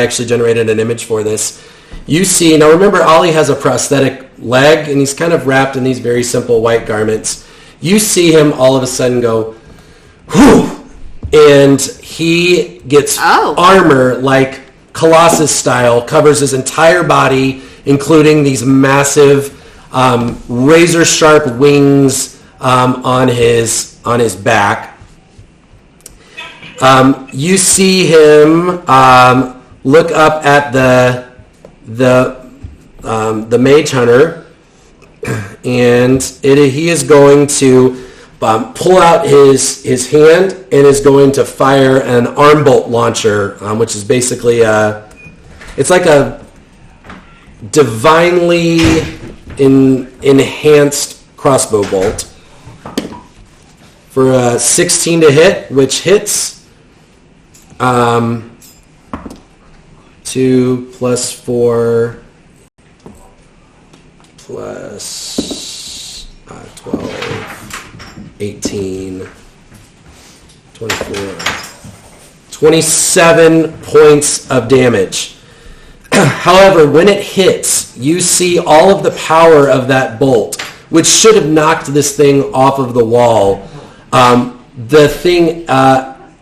actually generated an image for this. You see, now remember, Ollie has a prosthetic leg, and he's kind of wrapped in these very simple white garments. You see him all of a sudden go, whew, and he gets armor like Colossus style, covers his entire body, including these massive razor sharp wings on his back. You see him look up at the mage hunter, and he is going to pull out his hand and is going to fire an arm bolt launcher, which is basically it's like a divinely enhanced crossbow bolt for a 16 to hit, which hits. 2 plus 4 plus 12, 18, 24, 27 points of damage. However, when it hits, you see all of the power of that bolt, which should have knocked this thing off of the wall.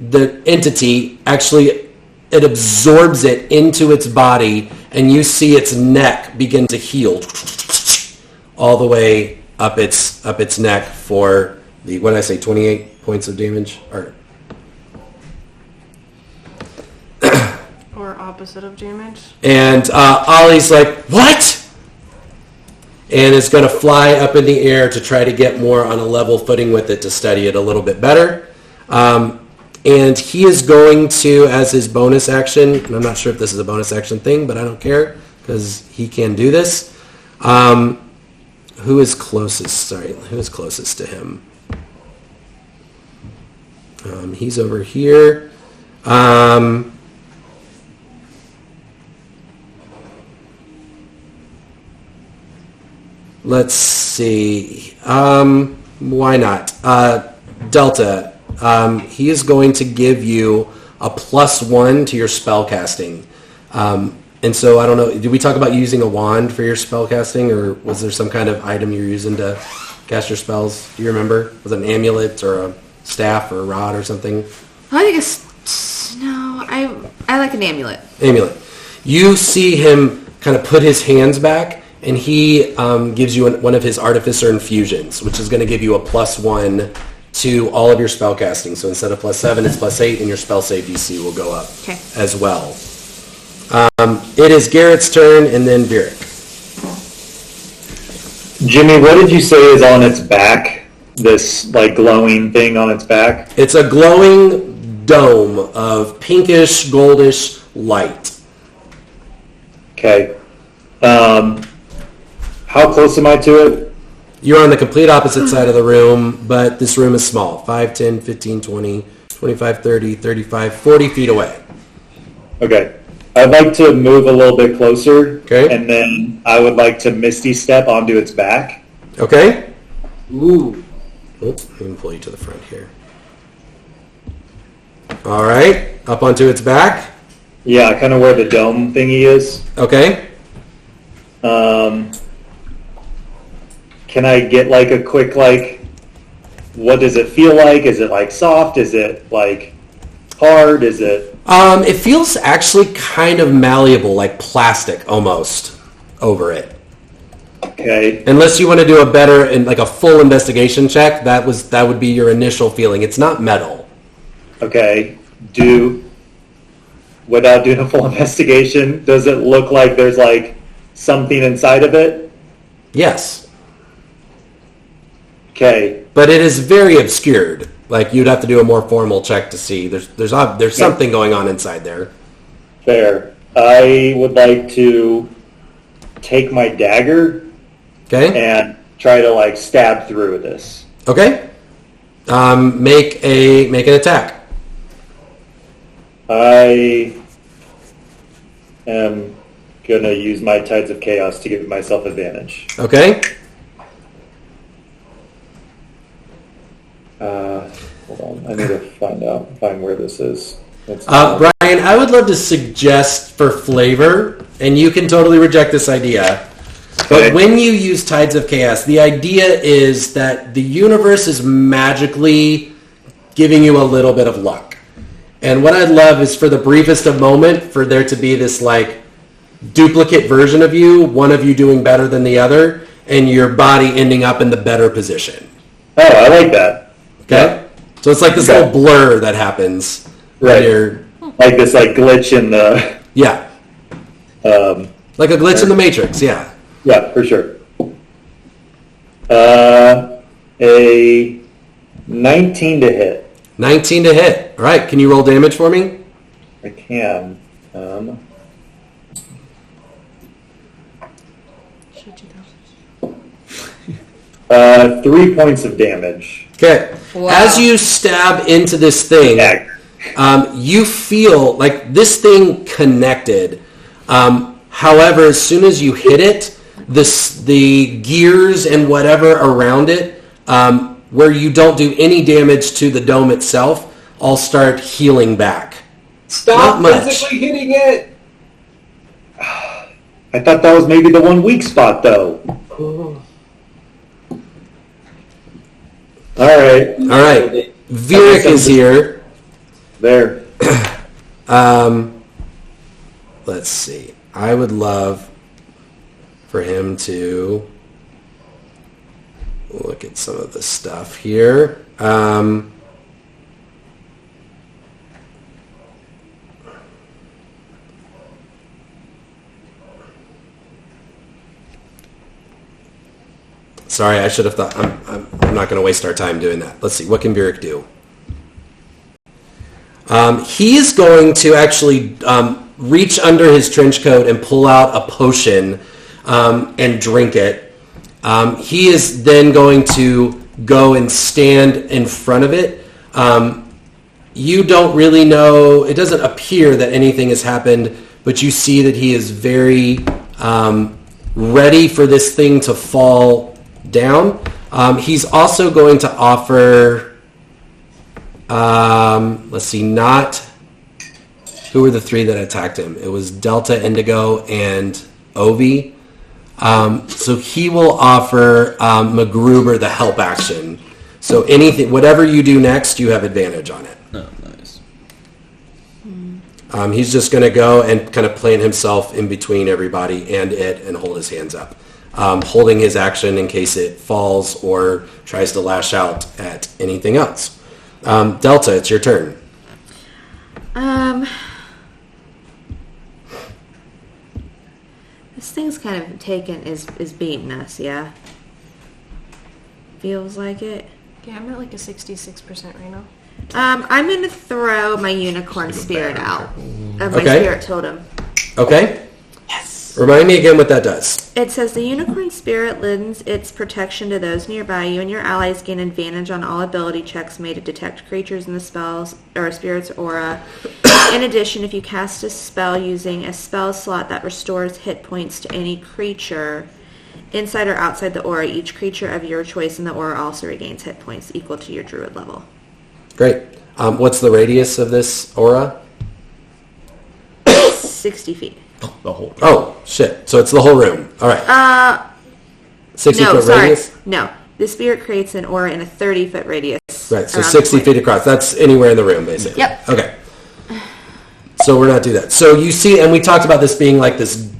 The entity actually, it absorbs it into its body, and you see its neck begin to heal all the way up its neck for the, what did I say, 28 points of damage? Or opposite of damage. And Ollie's like, what? And is going to fly up in the air to try to get more on a level footing with it to study it a little bit better. And he is going to, as his bonus action, and I'm not sure if this is a bonus action thing, but I don't care because he can do this. Who is closest? Sorry, who is closest to him? He's over here. let's see. Why not? Delta, he is going to give you a +1 to your spell casting. And so I don't know, did we talk about using a wand for your spell casting, or was there some kind of item you're using to cast your spells? Do you remember? Was it an amulet or a staff or a rod or something? I think I like an amulet. Amulet. You see him kind of put his hands back, and he gives you one of his artificer infusions, which is going to give you a +1 to all of your spell casting. So instead of +7, it's +8, and your spell save DC will go up as well. It is Garrett's turn, and then Vieric. Jimmy, what did you say is on its back? This like glowing thing on its back? It's a glowing dome of pinkish, goldish light. Okay. How close am I to it? You're on the complete opposite side of the room, but this room is small. 5, 10, 15, 20, 25, 30, 35, 40 feet away. Okay. I'd like to move a little bit closer. Okay. And then I would like to Misty Step onto its back. Okay. Ooh. Oh, let me pull you to the front here. All right. Up onto its back. Yeah, kind of where the dome thingy is. Okay. Can I get like a quick, like, what does it feel like? Is it like soft? Is it like hard? Is it? It feels actually kind of malleable, like plastic almost over it. Okay. Unless you want to do a better and like a full investigation check, that would be your initial feeling. It's not metal. Okay. Without doing a full investigation, does it look like there's like something inside of it? Yes. Okay. But it is very obscured. Like you'd have to do a more formal check to see. There's something going on inside there. Fair. I would like to take my dagger. Okay. And try to like stab through this. Okay. Make an attack. I am gonna use my Tides of Chaos to give myself advantage. Okay. Hold on, I need to find where this is. Brian, I would love to suggest for flavor, and you can totally reject this idea. But when you use Tides of Chaos, the idea is that the universe is magically giving you a little bit of luck. And what I'd love is for the briefest of moment for there to be this like duplicate version of you, one of you doing better than the other, and your body ending up in the better position. Oh, I like that. Okay? Yeah. So it's like this little blur that happens. Right. You're, like this like glitch in the... Yeah. Like a glitch in the Matrix, yeah. Yeah, for sure. A 19 to hit. 19 to hit. All right, can you roll damage for me? I can. 3 points of damage. Okay. Wow. As you stab into this thing, you feel like this thing connected. However, as soon as you hit it, the gears and whatever around it, where you don't do any damage to the dome itself, all start healing back. Stop Not much. physically hitting it! I thought that was maybe the one weak spot, though. All right. All right. Vieric is here. There. Let's see. I would love for him to look at some of the stuff here. Sorry, I should have thought. I'm not going to waste our time doing that. Let's see. What can Vieric do? He is going to actually reach under his trench coat and pull out a potion and drink it. He is then going to go and stand in front of it. You don't really know. It doesn't appear that anything has happened, but you see that he is very ready for this thing to fall down. He's also going to offer, let's see, not, who were the three that attacked him? It was Delta, Indigo, and Ovi. So he will offer MacGruber the help action. So anything, whatever you do next, you have advantage on it. Oh, nice. He's just going to go and kind of plant himself in between everybody and it and hold his hands up. Holding his action in case it falls or tries to lash out at anything else. Delta, it's your turn. This thing's kind of is beating us, yeah? Feels like it. Yeah, I'm at like a 66% right now. I'm going to throw my unicorn spirit out of my Okay. spirit totem. Okay? Yes. Remind me again what that does. It says the unicorn spirit lends its protection to those nearby. You and your allies gain advantage on all ability checks made to detect creatures in the spells or spirit's aura. In addition, if you cast a spell using a spell slot that restores hit points to any creature inside or outside the aura, each creature of your choice in the aura also regains hit points equal to your druid level. Great. What's the radius of this aura? 60 feet. The whole. Oh, shit. So it's the whole room. All right. 60 No, foot sorry. radius? No. The spirit creates an aura in a 30-foot radius. Right, so around the 60 point. feet across. That's anywhere in the room, basically. Yep. Okay. So we're not do that. So you see, and we talked about this being like this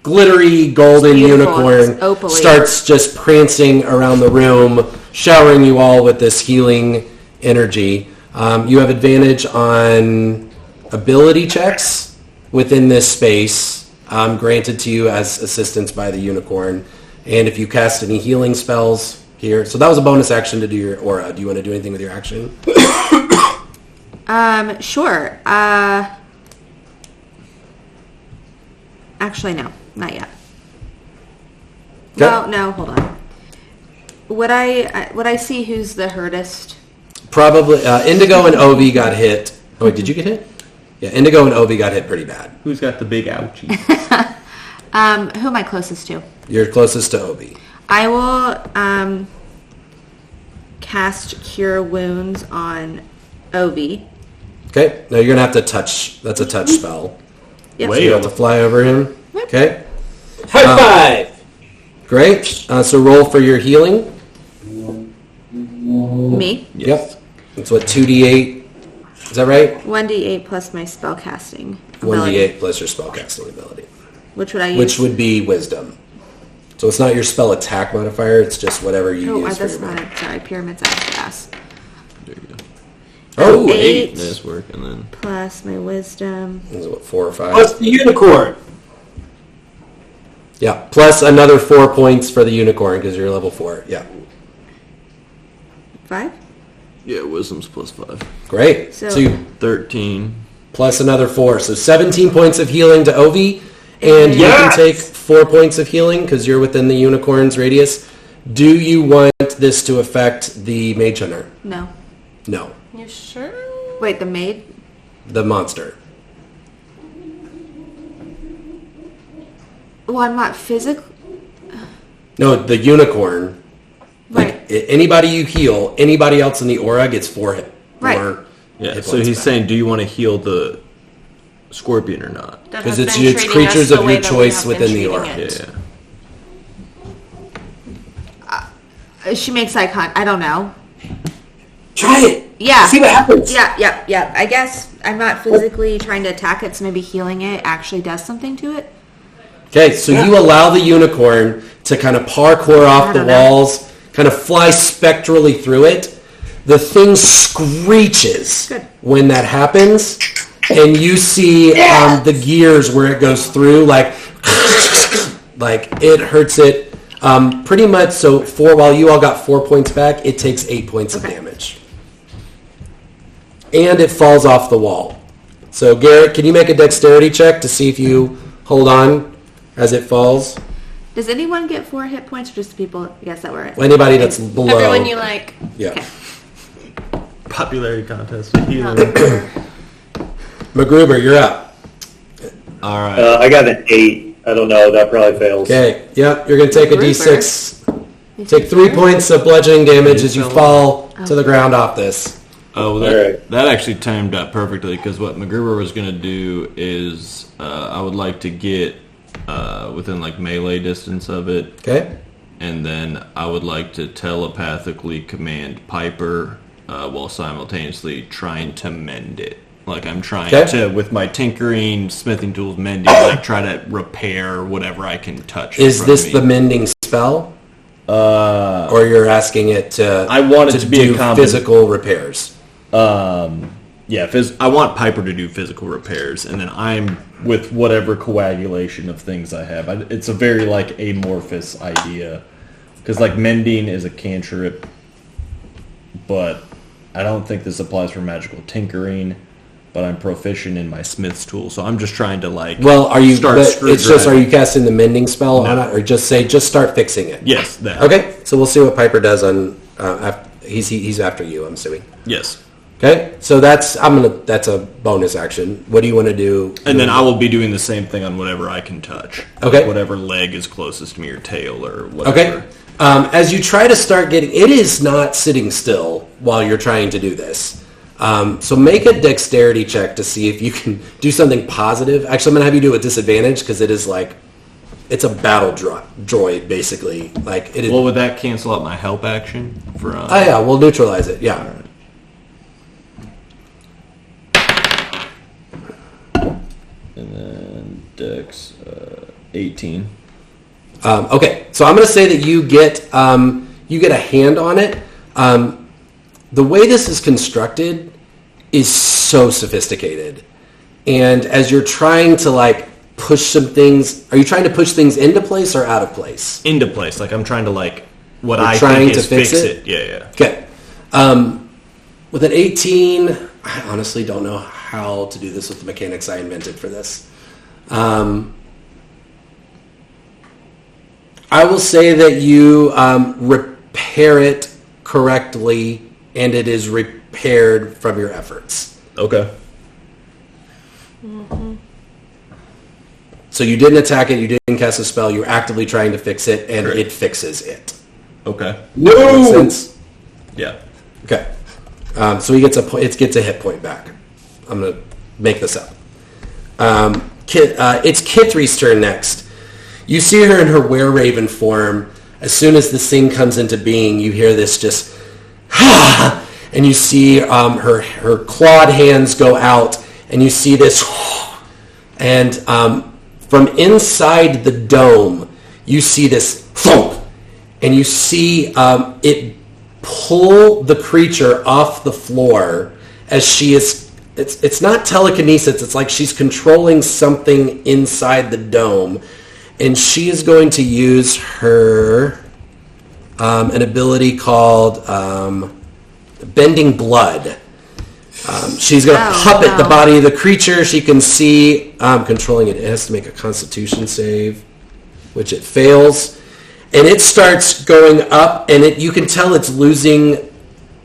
glittery golden Beautiful. unicorn It's opaly. starts just prancing around the room, showering you all with this healing energy. You have advantage on ability checks within this space, granted to you as assistance by the unicorn. And if you cast any healing spells here, so that was a bonus action to do your aura. Do you want to do anything with your action? Sure. Actually, no. Not yet. Okay. Well, no, hold on. Would I see who's the hurtest? Probably Indigo and Ovi got hit. Oh, wait, did you get hit? Yeah, Indigo and Ovi got hit pretty bad. Who's got the big ouchie? Who am I closest to? You're closest to Ovi. I will cast Cure Wounds on Ovi. Okay, now you're going to have to touch. That's a touch spell. Yep. So you have to fly over him. Okay, High five! great. So roll for your healing. Me. Yep. That's what, 2d8? Is that right? 1d8 plus my spell casting ability. 1d8 plus your spellcasting ability. Which would I use? Which would be wisdom. So it's not your spell attack modifier, it's just whatever you use for that's your not modifier. it. Sorry, pyramid's ass. There you go. Oh, 8 Nice work, and then plus my wisdom. Is it what, 4 or 5? What's the unicorn? Yeah, plus another 4 points for the unicorn because you're level 4. Yeah, 5? yeah, wisdom's +5. great. So- So you 13. plus another 4, so 17 points of healing to Ovi, and you Yes! can take 4 points of healing because you're within the unicorn's radius. Do you want this to affect the Mage Hunter? No. No, You sure? Wait, the maid? the monster. Well, I'm not physically... No, the unicorn. Right. Like anybody you heal, anybody else in the aura gets 4 hit. Right. Yeah, hit so points he's back. saying, do you want to heal the scorpion or not? That 'Cause has it's- been it's treating creatures us of the way your that we choice have within been the treating aura. it. Yeah. She makes eye contact. I don't know. Try it! Yeah. See what happens! Yeah. I guess I'm not physically trying to attack it, so maybe healing it actually does something to it. Okay, so you allow the unicorn to kind of parkour off the don't know. walls, kind of fly spectrally through it. The thing screeches Good. when that happens, and you see the gears where it goes through, like it hurts it pretty much. So while you all got 4 points back, it takes 8 points of damage, and it falls off the wall. So Garrett, can you make a dexterity check to see if you hold on as it falls? Does anyone get 4 hit points, or just the people? I guess that were it. Anybody that's below. Everyone you like. Yeah. Okay. Popularity contest. Healer. MacGruber, you're up. All right. I got an 8. I don't know. That probably fails. Okay, yep, you're going to take a Grouper. d6. Take 3 points of bludgeoning damage as you fall to the ground off this. Oh, well, that actually timed out perfectly, because what MacGruber was going to do is I would like to get within like melee distance of it. Okay. And then I would like to telepathically command Piper while simultaneously trying to mend it. Like I'm trying to, with my tinkering, smithing tools, mending, like try to repair whatever I can touch. Is this the mending spell? Or you're asking it to? I want it to be do physical repairs. Yeah, I want Piper to do physical repairs, and then I'm with whatever coagulation of things I have. It's a very like amorphous idea, because like mending is a cantrip, but I don't think this applies for magical tinkering. But I'm proficient in my smith's tool, so I'm just trying to like. Well, are you? Start It's just, are you casting the mending spell on it, or just start fixing it? Yes. That. Okay, so we'll see what Piper does on. He's after you, I'm assuming. Yes. Okay, so that's a bonus action. What do you want to do? And then I will be doing the same thing on whatever I can touch. Okay. Like whatever leg is closest to me, or tail, or whatever. Okay. As you try to start getting, it is not sitting still while you're trying to do this. So make a dexterity check to see if you can do something positive. Actually, I'm going to have you do it with disadvantage because it is like, it's a battle droid, basically. Like it is. Well, would that cancel out my help action? Oh yeah, we'll neutralize it. Yeah. And then Dex 18. Okay, so I'm going to say that you get a hand on it. The way this is constructed is so sophisticated, and as you're trying to like push some things, are you trying to push things into place or out of place? Into place, like I'm trying to like what You're I trying think to is fix it. it? Yeah. Okay. With an 18, I honestly don't know how to do this with the mechanics I invented for this. I will say that you repair it correctly, and it is repaired from your efforts. Okay. Mm-hmm. So you didn't attack it, you didn't cast a spell, you're actively trying to fix it, and Great. it fixes it. Okay. Makes sense? Yeah. Okay. So it gets a hit point back. I'm going to make this up. It's Kithri's turn next. You see her in her were-raven form. As soon as this thing comes into being, you hear this just, and you see her clawed hands go out, and you see this, and from inside the dome, you see this thump, and you see it pull the creature off the floor as she is. It's not telekinesis. It's like she's controlling something inside the dome. And she is going to use her an ability called Bending Blood. She's going to puppet the body of the creature. She can see controlling it. It has to make a Constitution save, which it fails. And it starts going up, and you can tell it's losing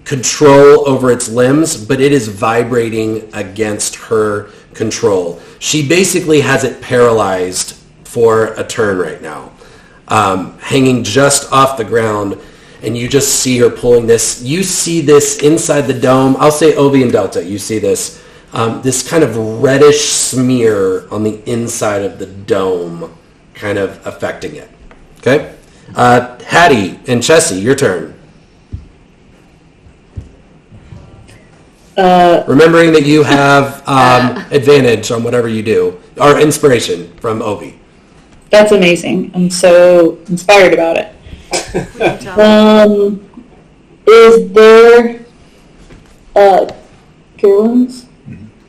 control over its limbs, but it is vibrating against her control. She basically has it paralyzed for a turn right now, hanging just off the ground, and you just see her pulling this. You see this inside the dome. I'll say Ovi and Delta. You see this kind of reddish smear on the inside of the dome, kind of affecting it. Okay, Hattie and Chessie, your turn. Remembering that you have advantage on whatever you do, or inspiration from Ovi. That's amazing. I'm so inspired about it. Is there cure wounds?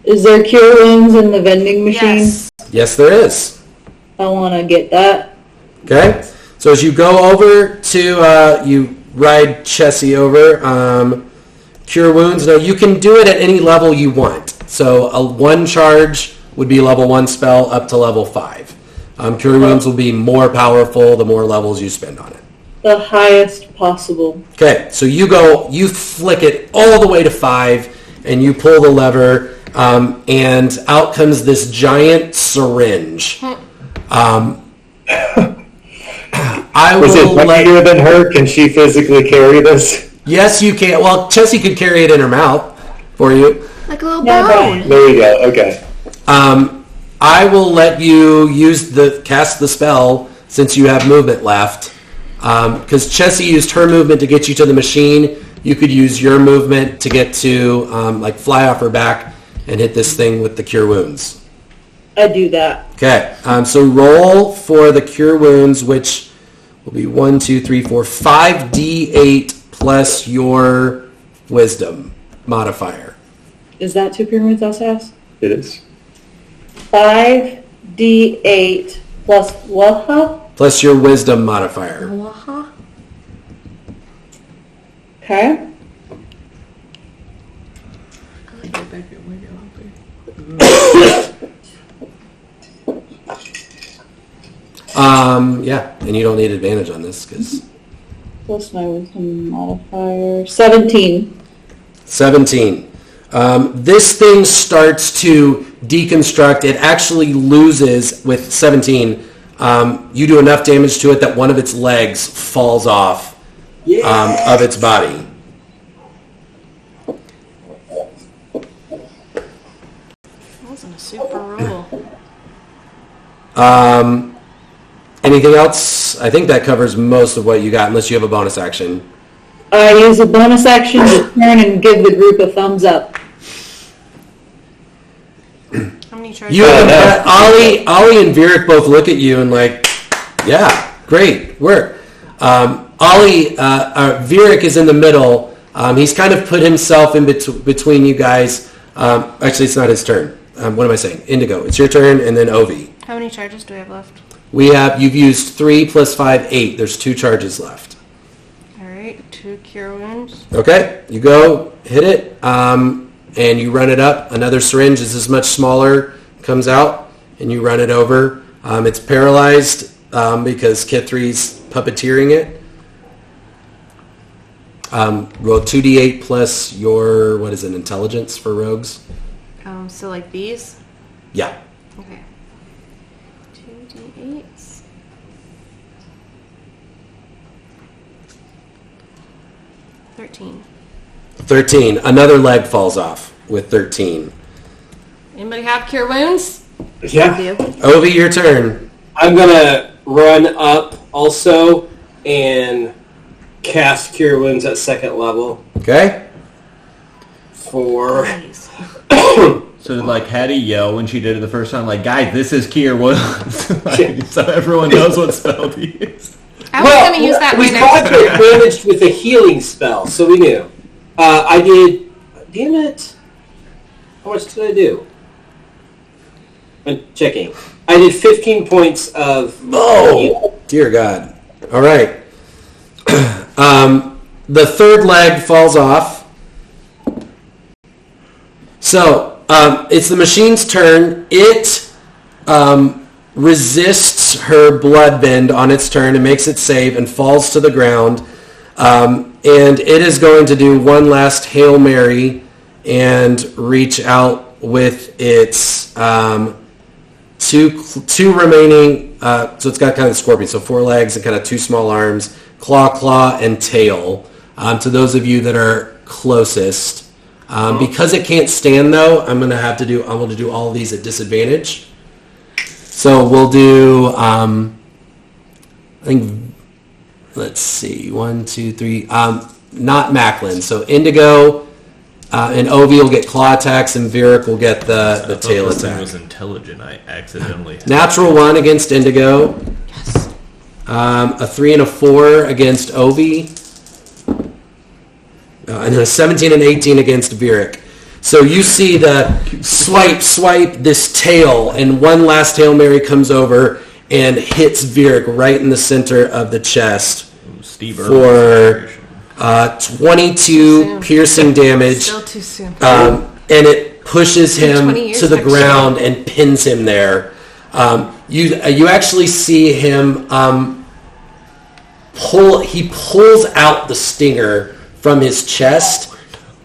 Is there cure wounds in the vending machine? Yes. Yes, there is. I want to get that. Okay. So as you go over to, you ride Chessie over, cure wounds. Now you can do it at any level you want. So a 1 charge would be level 1 spell up to level 5. Cure wounds will be more powerful the more levels you spend on it. The highest possible. Okay, so you flick it all the way to 5, and you pull the lever, and out comes this giant syringe. I Was it will lighter than her? Can she physically carry this? Yes, you can. Well, Chelsea could carry it in her mouth for you. Like a little Yeah, bone. There you go. Okay. I will let you cast the spell since you have movement left. Because Chelsea used her movement to get you to the machine. You could use your movement to get to, fly off her back and hit this thing with the Cure Wounds. I do that. Okay, so roll for the Cure Wounds, which will be 1, 2, 3, 4, 5d8 plus your Wisdom modifier. Is that 2 pyramids also? It is. 5d8 plus what? Huh? Plus your Wisdom modifier. Okay. Yeah, and you don't need advantage on this because Plus my wisdom modifier. 17. 17. This thing starts to deconstruct. It actually loses with 17. You do enough damage to it that one of its legs falls off of its body. That wasn't a super roll. Anything else? I think that covers most of what you got, unless you have a bonus action. I use a bonus action to turn and give the group a thumbs up. How many charges? Ollie and Virik both look at you and yeah, great work. Virik is in the middle. He's kind of put himself in between you guys. Actually, it's not his turn. What am I saying? Indigo, it's your turn, and then Ovi. How many charges do we have left? You've used 3 plus 5, 8. There's 2 charges left. All right, 2 cure wounds. Okay, you go, hit it, and you run it up. Another syringe is as much smaller, comes out, and you run it over. It's paralyzed because Kithri's puppeteering it. Roll 2d8 plus your, intelligence for rogues? So like these? Yeah. Okay. 2d8s. 13. 13. Another leg falls off with 13. Anybody have cure wounds? Yeah. Ovi, your turn. I'm gonna run up also and cast Cure Wounds at 2nd level Okay. for. Nice. So Hattie yell when she did it the first time, guys, this is Kier Wounds. So everyone knows what spell to use. I was going to use that we my thought next it turn. managed with a healing spell, so we knew. I did. Damn it! How much did I do? I'm checking. I did 15 points of. Oh, dear God. All right. The third leg falls off. So, it's the machine's turn. It resists her bloodbend on its turn and makes it save and falls to the ground. And it is going to do one last Hail Mary and reach out with its two remaining, so it's got kind of scorpion, so 4 legs and kind of 2 small arms, claw, and tail. To those of you that are closest. Because it can't stand, though, I'm going to do all of these at disadvantage. So we'll do, I think, let's see, 1, 2, 3, not Macklin. So Indigo and Ovi will get claw attacks, and Virik will get the tail This thing attack. was intelligent. I accidentally. Natural 1 against Indigo. Yes. A 3 and a 4 against Ovi. And a 17 and 18 against Virik. So you see the swipe this tail, and one last Hail Mary comes over and hits Virik right in the center of the chest Steve for 22 piercing damage. Still too soon. And it pushes him 20 years to the next ground and pins him there. You actually see him he pulls out the stinger from his chest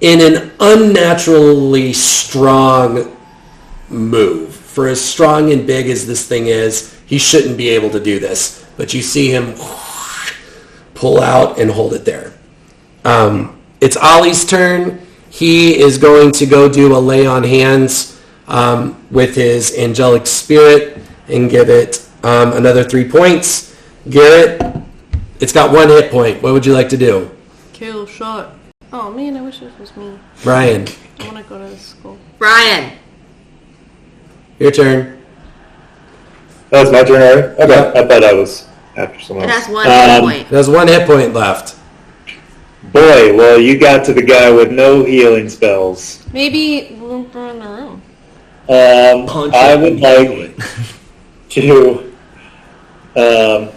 in an unnaturally strong move. For as strong and big as this thing is, he shouldn't be able to do this. But you see him pull out and hold it there. It's Ollie's turn. He is going to go do a lay on hands with his angelic spirit and give it another 3 points. Garrett, it's got 1 hit point. What would you like to do? Kill shot. Oh man, I wish this was me. Brian, I want to go to this school. Brian. your turn. That was my turn already? Okay, Yeah. I thought I was after someone It else. has 1 hit point. There's 1 hit point left. Boy, well, you got to the guy with no healing spells. Maybe we'll burn the room. Punch I it would and like heal it. to,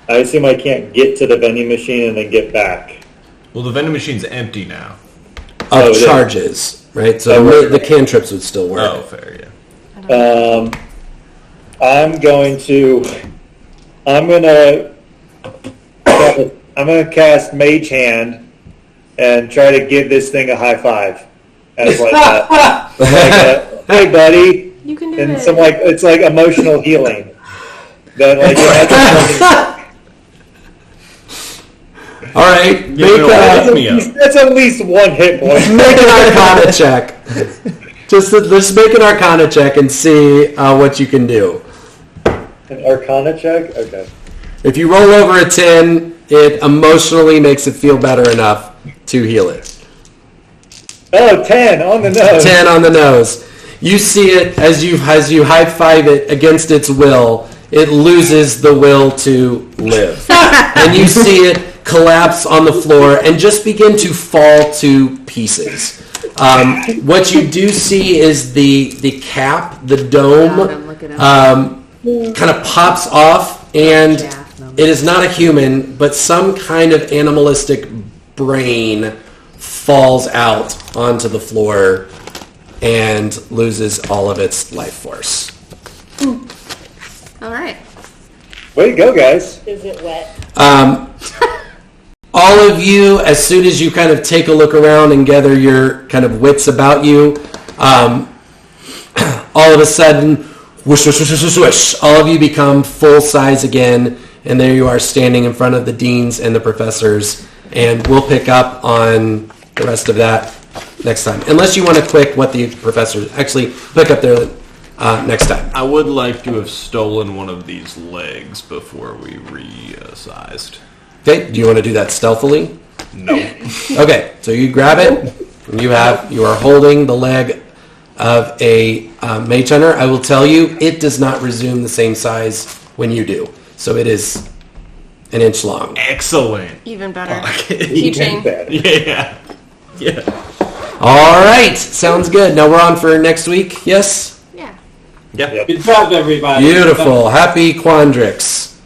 I assume I can't get to the vending machine and then get back. Well, the vending machine's empty now. Oh, Of it is. charges, right? So Oh, right. the cantrips would still work. Oh, fair, yeah. I'm gonna cast Mage Hand and try to give this thing a high five. As like, hey buddy, You can do and it. it's like emotional healing. That like All right, that's at least 1 hit point. make an Arcana check. Just make an Arcana check and see what you can do. An Arcana check? Okay. If you roll over a 10, it emotionally makes it feel better enough to heal it. Oh, 10 on the nose. 10 on the nose. You see it as you high five it against its will. It loses the will to live, and you see it collapse on the floor and just begin to fall to pieces. What you do see is the cap, the dome, kind of pops off, and it is not a human, but some kind of animalistic brain falls out onto the floor and loses all of its life force. All right. Way to go, guys. Is it wet? All of you, as soon as you kind of take a look around and gather your kind of wits about you, all of a sudden, whoosh, whoosh, whoosh, whoosh, whoosh, all of you become full size again, and there you are standing in front of the deans and the professors, and we'll pick up on the rest of that next time. Unless you want to quick what the professors actually pick up there next time. I would like to have stolen one of these legs before we resized. Okay, do you want to do that stealthily? No. Okay, so you grab it, and you are holding the leg of a mage hunter. I will tell you, it does not resume the same size when you do. So it is an inch long. Excellent. Even better. Even Keychain. better. Yeah. Yeah. All right, sounds good. Now we're on for next week, yes? Yeah. Yeah. Good job, everybody. Beautiful. Happy Quandrix.